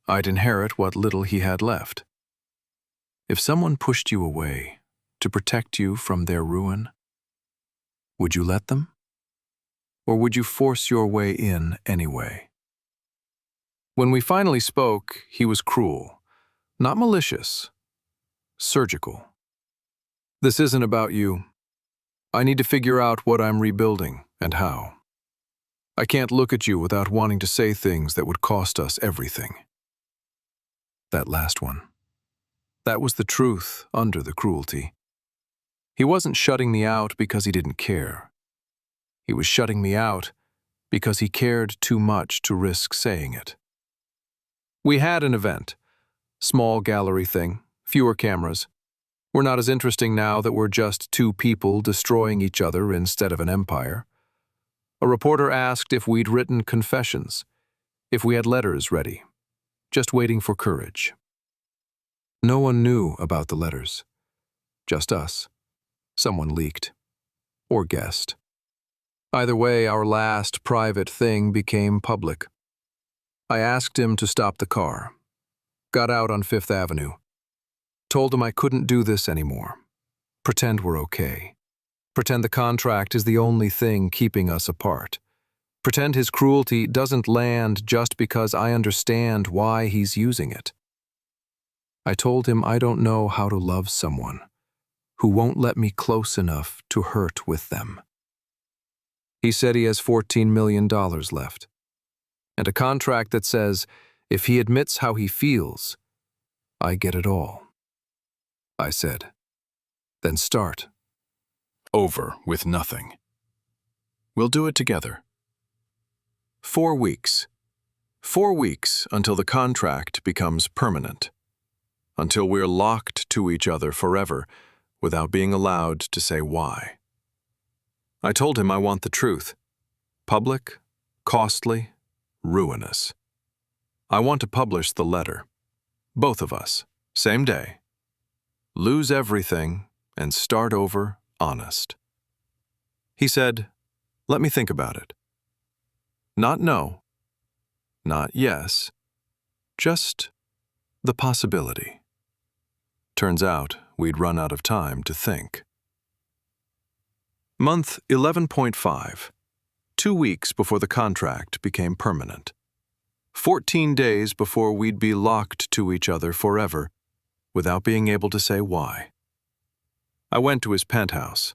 I'd inherit what little he had left. If someone pushed you away to protect you from their ruin, would you let them? Or would you force your way in anyway? When we finally spoke, he was cruel, not malicious, surgical. This isn't about you. I need to figure out what I'm rebuilding and how. I can't look at you without wanting to say things that would cost us everything. That last one. That was the truth under the cruelty. He wasn't shutting me out because he didn't care. He was shutting me out because he cared too much to risk saying it. We had an event. Small gallery thing, fewer cameras. We're not as interesting now that we're just 2 people destroying each other instead of an empire. A reporter asked if we'd written confessions, if we had letters ready, just waiting for courage. No one knew about the letters. Just us. Someone leaked. Or guessed. Either way, our last private thing became public. I asked him to stop the car. Got out on 5th Avenue. Told him I couldn't do this anymore. Pretend we're okay. Pretend the contract is the only thing keeping us apart. Pretend his cruelty doesn't land just because I understand why he's using it. I told him I don't know how to love someone who won't let me close enough to hurt with them. He said he has $14 million left, and a contract that says if he admits how he feels, I get it all. I said, then start. Over with nothing. We'll do it together. 4 weeks. 4 weeks until the contract becomes permanent. Until we're locked to each other forever without being allowed to say why. I told him I want the truth. Public, costly, ruinous. I want to publish the letter. Both of us, same day. Lose everything and start over honest. He said, let me think about it. Not no, not yes, just the possibility. Turns out we'd run out of time to think. Month 11.5, 2 weeks before the contract became permanent. 14 days before we'd be locked to each other forever without being able to say why. I went to his penthouse,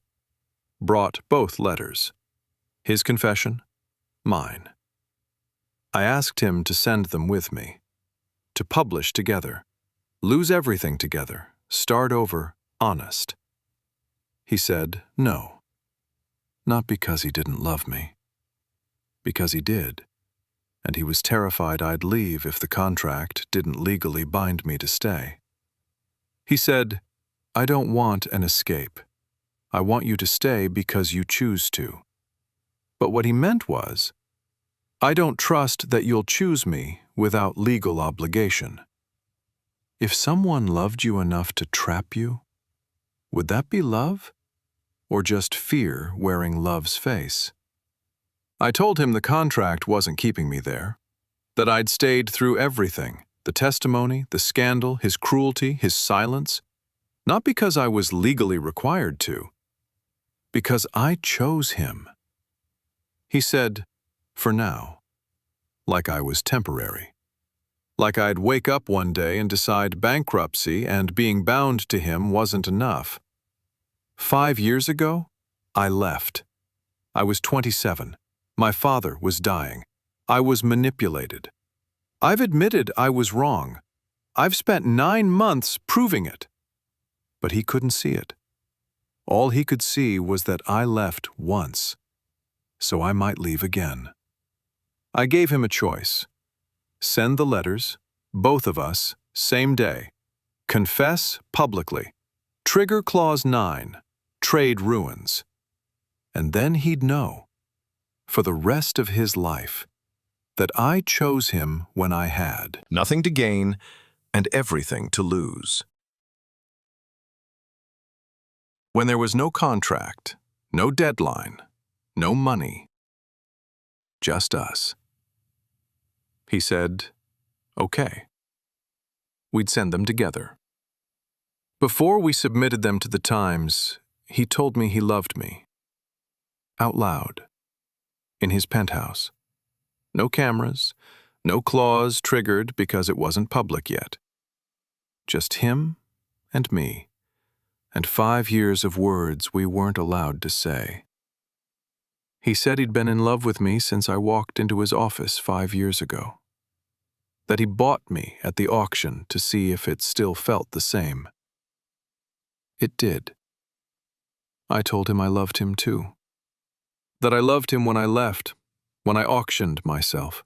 brought both letters, his confession, mine. I asked him to send them with me, to publish together, lose everything together, start over honest. He said no, not because he didn't love me, because he did. and he was terrified I'd leave if the contract didn't legally bind me to stay. He said, "I don't want an escape. I want you to stay because you choose to." But what he meant was, "I don't trust that you'll choose me without legal obligation." If someone loved you enough to trap you, would that be love? Or just fear wearing love's face? I told him the contract wasn't keeping me there, that I'd stayed through everything, the testimony, the scandal, his cruelty, his silence, not because I was legally required to, because I chose him. He said, "For now," like I was temporary. Like I'd wake up one day and decide bankruptcy and being bound to him wasn't enough. 5 years ago, I left. I was 27. My father was dying. I was manipulated. I've admitted I was wrong. I've spent 9 months proving it. But he couldn't see it. All he could see was that I left once, so I might leave again. I gave him a choice. Send the letters, both of us, same day. Confess publicly. Trigger Clause 9, trade ruins. And then he'd know, for the rest of his life, that I chose him when I had nothing to gain and everything to lose. When there was no contract, no deadline, no money, just us. He said, "Okay." We'd send them together. Before we submitted them to the Times, he told me he loved me. Out loud. In his penthouse. No cameras, no clause triggered because it wasn't public yet. Just him and me, and 5 years of words we weren't allowed to say. He said he'd been in love with me since I walked into his office 5 years ago. That he bought me at the auction to see if it still felt the same. It did. I told him I loved him too. That I loved him when I left, when I auctioned myself,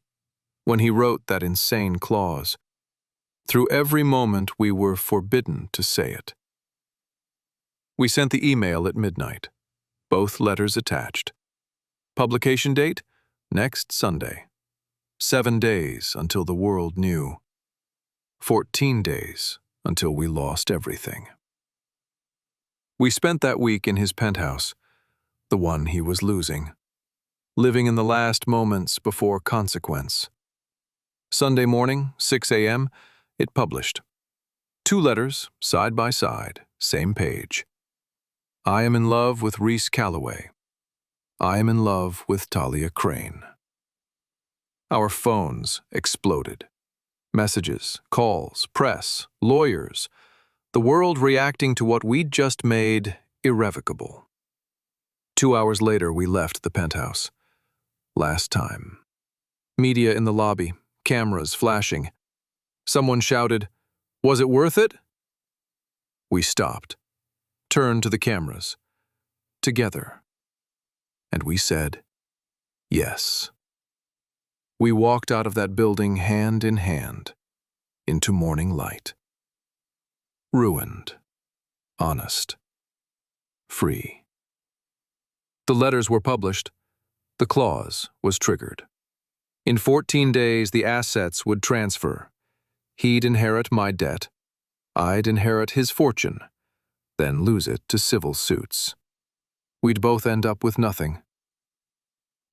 when he wrote that insane clause. Through every moment we were forbidden to say it. We sent the email at midnight, both letters attached. Publication date? Next Sunday. 7 days until the world knew. 14 days until we lost everything. We spent that week in his penthouse, the one he was losing, living in the last moments before consequence. Sunday morning, 6 a.m., it published. 2 letters, side by side, same page. I am in love with Rhys Calloway. I am in love with Thalia Crane. Our phones exploded. Messages, calls, press, lawyers, the world reacting to what we'd just made irrevocable. 2 hours later, we left the penthouse. Last time. Media in the lobby, cameras flashing. Someone shouted, "Was it worth it?" We stopped, turned to the cameras, together, and we said, yes. We walked out of that building hand in hand, into morning light. Ruined, honest, free. The letters were published. The clause was triggered. In 14 days, the assets would transfer. He'd inherit my debt. I'd inherit his fortune, then lose it to civil suits. We'd both end up with nothing,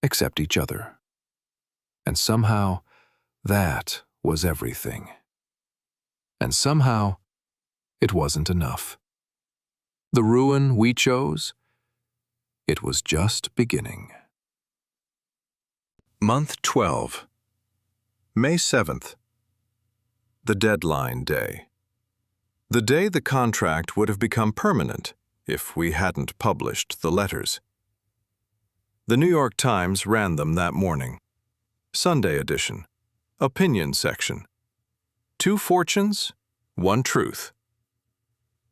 except each other. And somehow, that was everything. And somehow, it wasn't enough. The ruin we chose, it was just beginning. Month 12. May 7th. The deadline day. The day the contract would have become permanent if we hadn't published the letters. The New York Times ran them that morning. Sunday edition. Opinion section. 2 fortunes, 1 truth.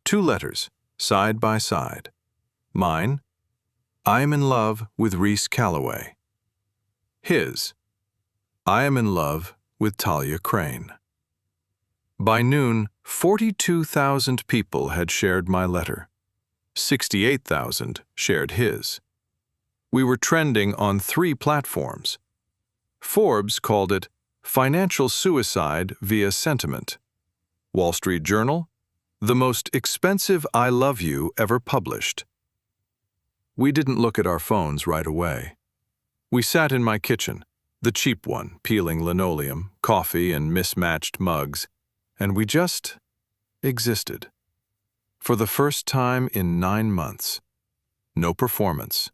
2 letters, side by side. Mine, I am in love with Rhys Calloway. His, I am in love with Thalia Crane. By noon, 42,000 people had shared my letter. 68,000 shared his. We were trending on 3 platforms. Forbes called it financial suicide via sentiment. Wall Street Journal, the most expensive I love you ever published. We didn't look at our phones right away. We sat in my kitchen, the cheap one, peeling linoleum, coffee, and mismatched mugs, and we just existed. For the first time in 9 months. No performance.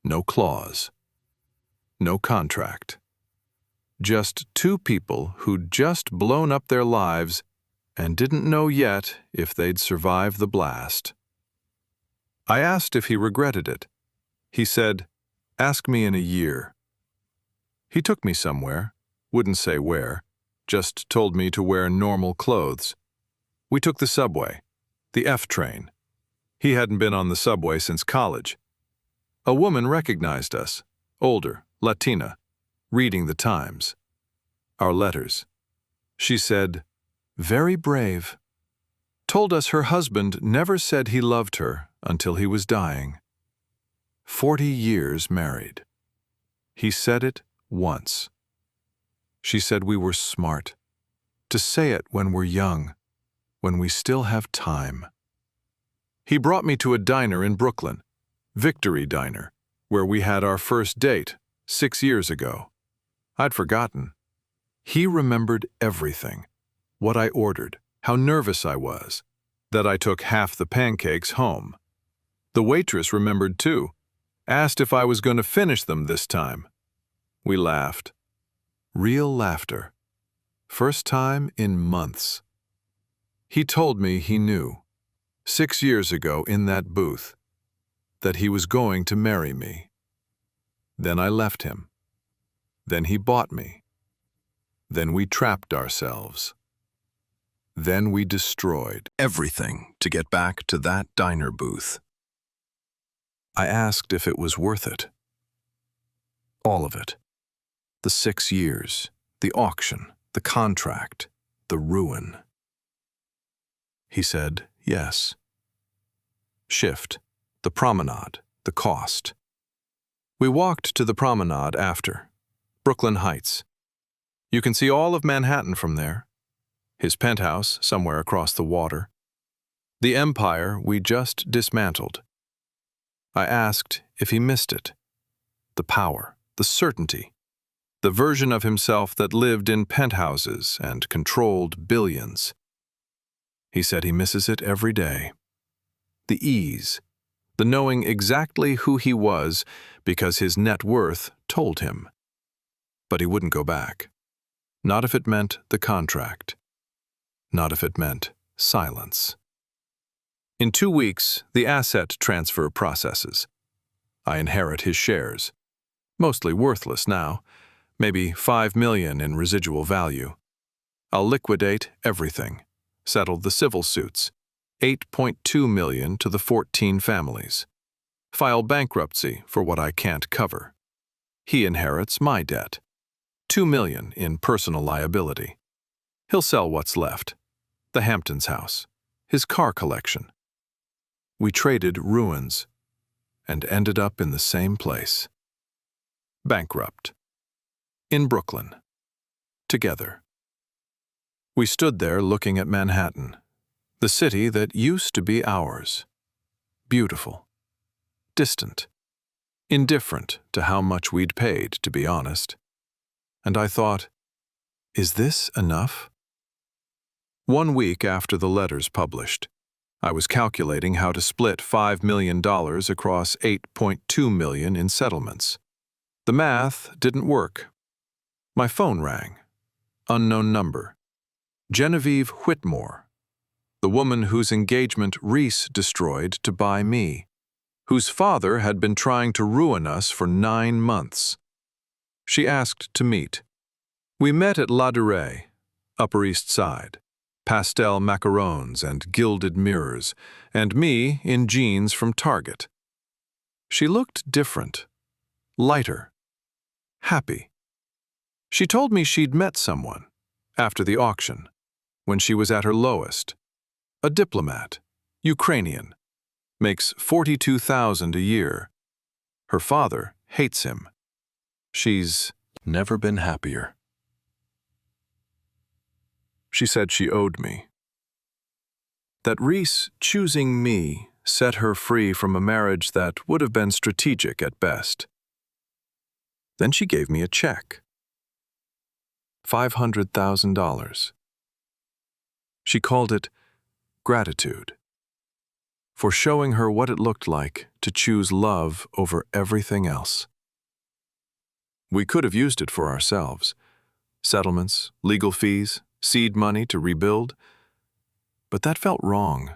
No clause. No contract. Just 2 people who'd just blown up their lives and didn't know yet if they'd survive the blast. I asked if he regretted it. He said, "Ask me in a year." He took me somewhere, wouldn't say where, just told me to wear normal clothes. We took the subway, the F train. He hadn't been on the subway since college. A woman recognized us, older, Latina, reading the Times. Our letters. She said, "Very brave." Told us her husband never said he loved her until he was dying. 40 years married. He said it once. She said we were smart. To say it when we're young, when we still have time. He brought me to a diner in Brooklyn, Victory Diner, where we had our first date 6 years ago. I'd forgotten. He remembered everything. What I ordered, how nervous I was, that I took half the pancakes home. The waitress remembered too, asked if I was going to finish them this time. We laughed. Real laughter. First time in months. He told me he knew, 6 years ago in that booth, that he was going to marry me. Then I left him. Then he bought me. Then we trapped ourselves. Then we destroyed everything to get back to that diner booth. I asked if it was worth it. All of it. The 6 years, the auction, the contract, the ruin. He said, yes. Shift, the promenade, the cost. We walked to the promenade after. Brooklyn Heights. You can see all of Manhattan from there. His penthouse somewhere across the water. The empire we just dismantled. I asked if he missed it. The power, the certainty. The version of himself that lived in penthouses and controlled billions. He said he misses it every day. The ease, the knowing exactly who he was because his net worth told him. But he wouldn't go back. Not if it meant the contract. Not if it meant silence. In 2 weeks, the asset transfer processes. I inherit his shares. Mostly worthless now. Maybe $5 million in residual value. I'll liquidate everything. Settle the civil suits. $8.2 million to the 14 families. File bankruptcy for what I can't cover. He inherits my debt. $2 million in personal liability. He'll sell what's left. The Hamptons house. His car collection. We traded ruins and ended up in the same place. Bankrupt. In Brooklyn. Together. We stood there looking at Manhattan, the city that used to be ours. Beautiful. Distant. Indifferent to how much we'd paid, to be honest. And I thought, is this enough? 1 week after the letters published, I was calculating how to split $5 million across $8.2 million in settlements. The math didn't work. My phone rang. Unknown number. Genevieve Whitmore, the woman whose engagement Rhys destroyed to buy me, whose father had been trying to ruin us for 9 months. She asked to meet. We met at La Durée, Upper East Side, pastel macarons and gilded mirrors, and me in jeans from Target. She looked different, lighter, happy. She told me she'd met someone, after the auction, when she was at her lowest. A diplomat, Ukrainian, makes $42,000 a year. Her father hates him. She's never been happier. She said she owed me. That Rhys choosing me set her free from a marriage that would have been strategic at best. Then she gave me a check. $500,000. She called it gratitude for showing her what it looked like to choose love over everything else. We could have used it for ourselves. Settlements, legal fees, seed money to rebuild. But that felt wrong.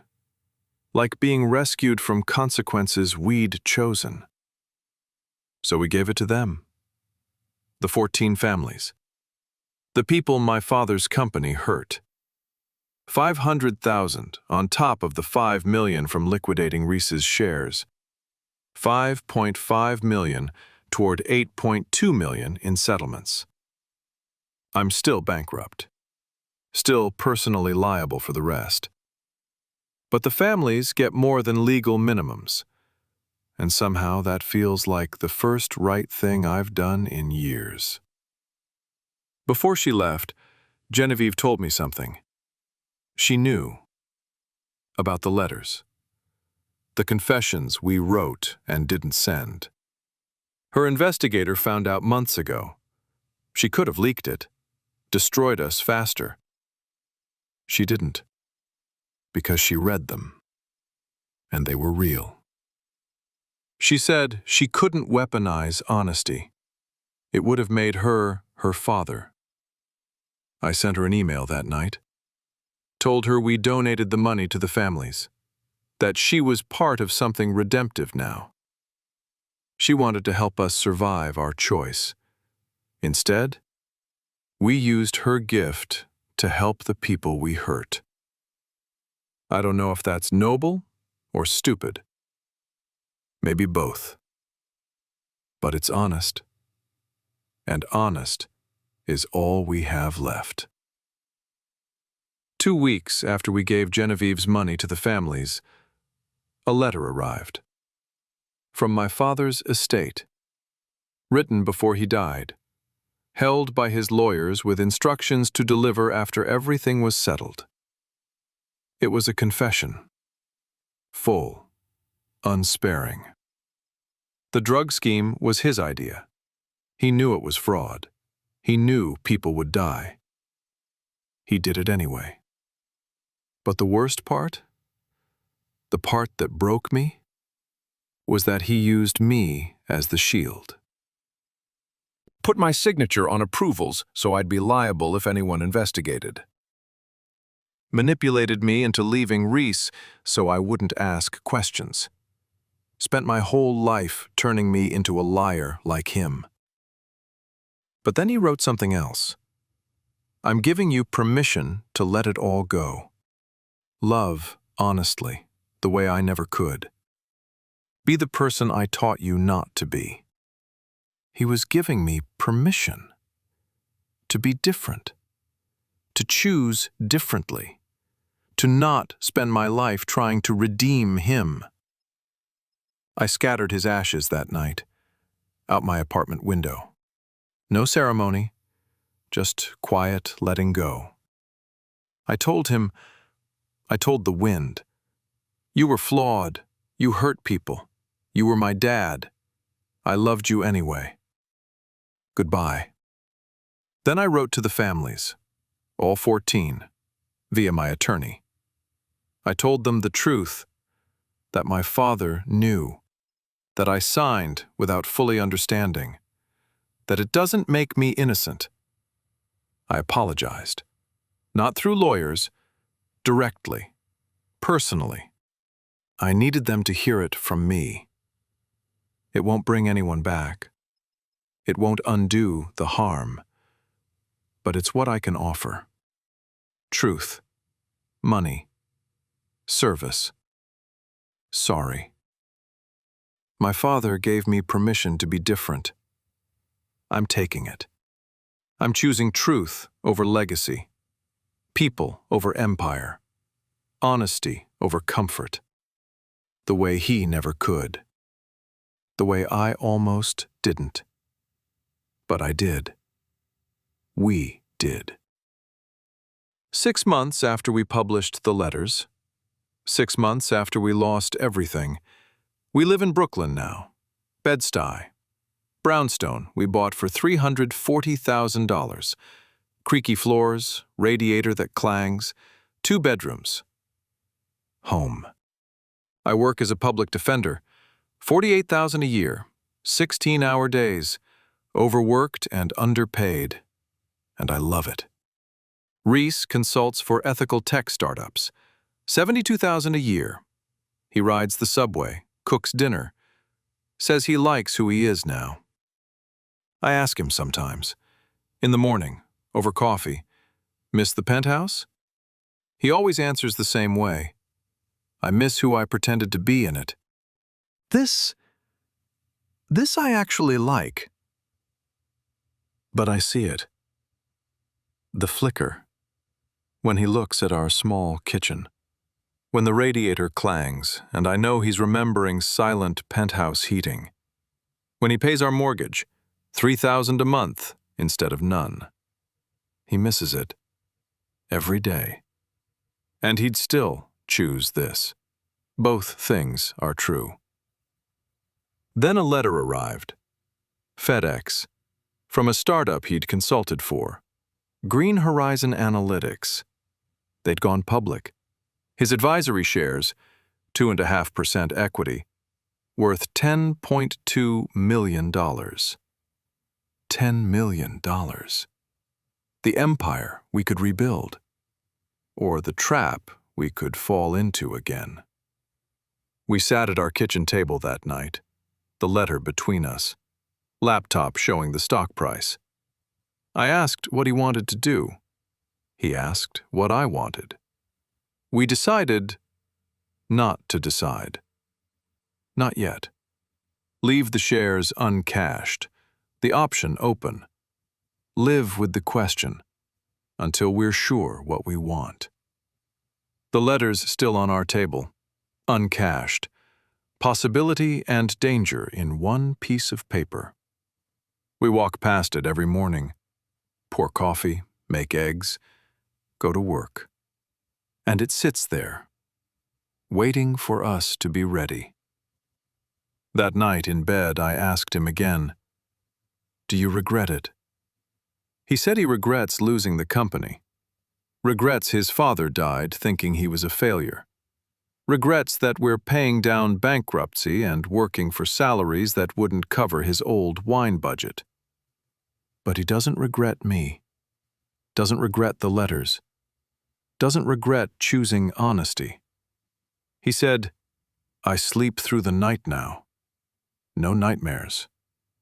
Like being rescued from consequences we'd chosen. So we gave it to them. The 14 families. The people my father's company hurt. $500,000 on top of the $5 million from liquidating Rhys's shares. $5.5 million toward $8.2 million in settlements. I'm still bankrupt. Still personally liable for the rest. But the families get more than legal minimums. And somehow that feels like the first right thing I've done in years. Before she left, Genevieve told me something. She knew about the letters, the confessions we wrote and didn't send. Her investigator found out months ago. She could have leaked it, destroyed us faster. She didn't, because she read them, and they were real. She said she couldn't weaponize honesty. It would have made her her father. I sent her an email that night. Told her we donated the money to the families, that she was part of something redemptive now. She wanted to help us survive our choice. Instead, we used her gift to help the people we hurt. I don't know if that's noble or stupid. Maybe both. But it's honest. And honest is all we have left. 2 weeks after we gave Genevieve's money to the families, a letter arrived. From my father's estate. Written before he died. Held by his lawyers with instructions to deliver after everything was settled. It was a confession. Full. Unsparing. The drug scheme was his idea. He knew it was fraud. He knew people would die. He did it anyway. But the worst part, the part that broke me, was that he used me as the shield. Put my signature on approvals so I'd be liable if anyone investigated. Manipulated me into leaving Rhys so I wouldn't ask questions. Spent my whole life turning me into a liar like him. But then he wrote something else. I'm giving you permission to let it all go. Love, honestly, the way I never could. Be the person I taught you not to be. He was giving me permission to be different, to choose differently, to not spend my life trying to redeem him. I scattered his ashes that night, out my apartment window. No ceremony, just quiet letting go. I told the wind, you were flawed, you hurt people, you were my dad. I loved you anyway. Goodbye. Then I wrote to the families, all 14, via my attorney. I told them the truth, that my father knew, that I signed without fully understanding, that it doesn't make me innocent. I apologized, not through lawyers, directly, personally. I needed them to hear it from me. It won't bring anyone back. It won't undo the harm. But it's what I can offer. Truth, money, service. Sorry. My father gave me permission to be different. I'm taking it. I'm choosing truth over legacy, people over empire, honesty over comfort, the way he never could, the way I almost didn't. But I did. We did. 6 months after we published the letters, 6 months after we lost everything, we live in Brooklyn now. Bed-Stuy. Brownstone we bought for $340,000. Creaky floors, radiator that clangs, 2 bedrooms. Home. I work as a public defender. $48,000 a year, 16-hour days, overworked and underpaid. And I love it. Rhys consults for ethical tech startups. $72,000 a year. He rides the subway, cooks dinner, says he likes who he is now. I ask him sometimes, in the morning, over coffee, miss the penthouse? He always answers the same way. I miss who I pretended to be in it. This I actually like. But I see it. The flicker. When he looks at our small kitchen. When the radiator clangs, and I know he's remembering silent penthouse heating. When he pays our mortgage, $3,000 a month instead of none. He misses it. Every day. And he'd still choose this. Both things are true. Then a letter arrived. FedEx. From a startup he'd consulted for. Green Horizon Analytics. They'd gone public. His advisory shares, 2.5% equity, worth $10.2 million. $10 million. The empire we could rebuild. Or the trap we could fall into again. We sat at our kitchen table that night, the letter between us, laptop showing the stock price. I asked what he wanted to do. He asked what I wanted. We decided not to decide. Not yet. Leave the shares uncashed, the option open. Live with the question until we're sure what we want. The letter's still on our table, uncashed. Possibility and danger in one piece of paper. We walk past it every morning, pour coffee, make eggs, go to work. And it sits there, waiting for us to be ready. That night in bed, I asked him again, "Do you regret it?" He said he regrets losing the company, regrets his father died thinking he was a failure, regrets that we're paying down bankruptcy and working for salaries that wouldn't cover his old wine budget. But he doesn't regret me, doesn't regret the letters, doesn't regret choosing honesty. He said, "I sleep through the night now. No nightmares,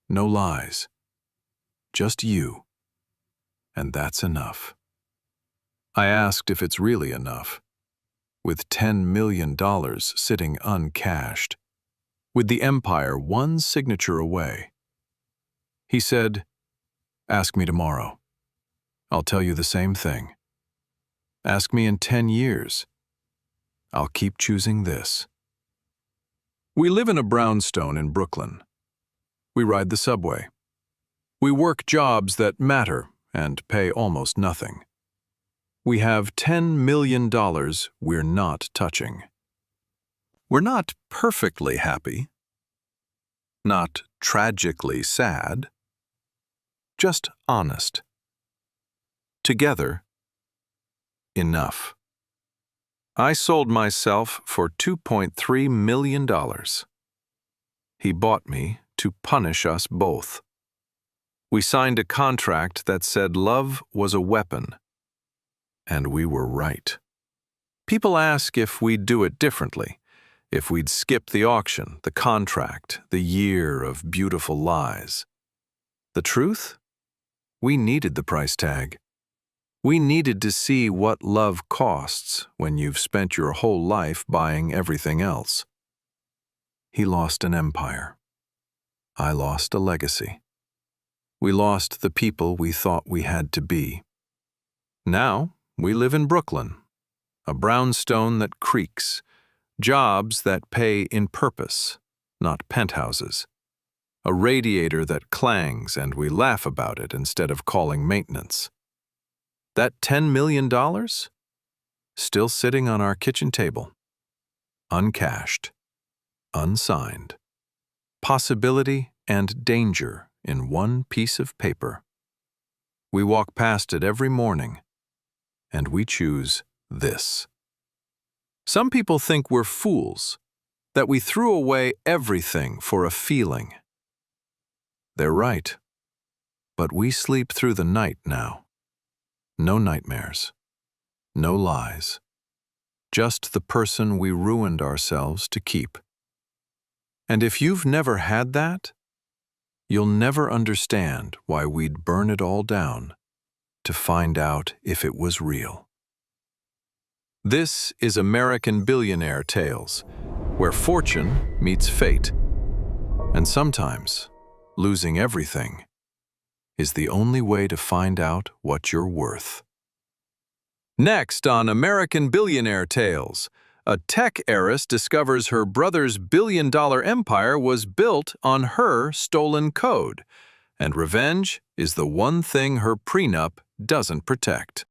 no lies, just you. And that's enough." I asked if it's really enough. With $10 million sitting uncashed, with the empire one signature away. He said, "Ask me tomorrow. I'll tell you the same thing. Ask me in 10 years. I'll keep choosing this." We live in a brownstone in Brooklyn. We ride the subway. We work jobs that matter and pay almost nothing. We have $10 million we're not touching. We're not perfectly happy, not tragically sad, just honest. Together, enough. I sold myself for $2.3 million. He bought me to punish us both. We signed a contract that said love was a weapon. And we were right. People ask if we'd do it differently, if we'd skip the auction, the contract, the year of beautiful lies. The truth? We needed the price tag. We needed to see what love costs when you've spent your whole life buying everything else. He lost an empire. I lost a legacy. We lost the people we thought we had to be. Now, we live in Brooklyn, a brownstone that creaks, jobs that pay in purpose, not penthouses, a radiator that clangs and we laugh about it instead of calling maintenance. That $10 million? Still sitting on our kitchen table, uncashed, unsigned. Possibility and danger in one piece of paper. We walk past it every morning, and we choose this. Some people think we're fools, that we threw away everything for a feeling. They're right, but we sleep through the night now. No nightmares, no lies, just the person we ruined ourselves to keep. And if you've never had that, you'll never understand why we'd burn it all down to find out if it was real. This is American Billionaire Tales, where fortune meets fate. And sometimes, losing everything is the only way to find out what you're worth. Next on American Billionaire Tales, a tech heiress discovers her brother's billion-dollar empire was built on her stolen code, and revenge is the one thing her prenup doesn't protect.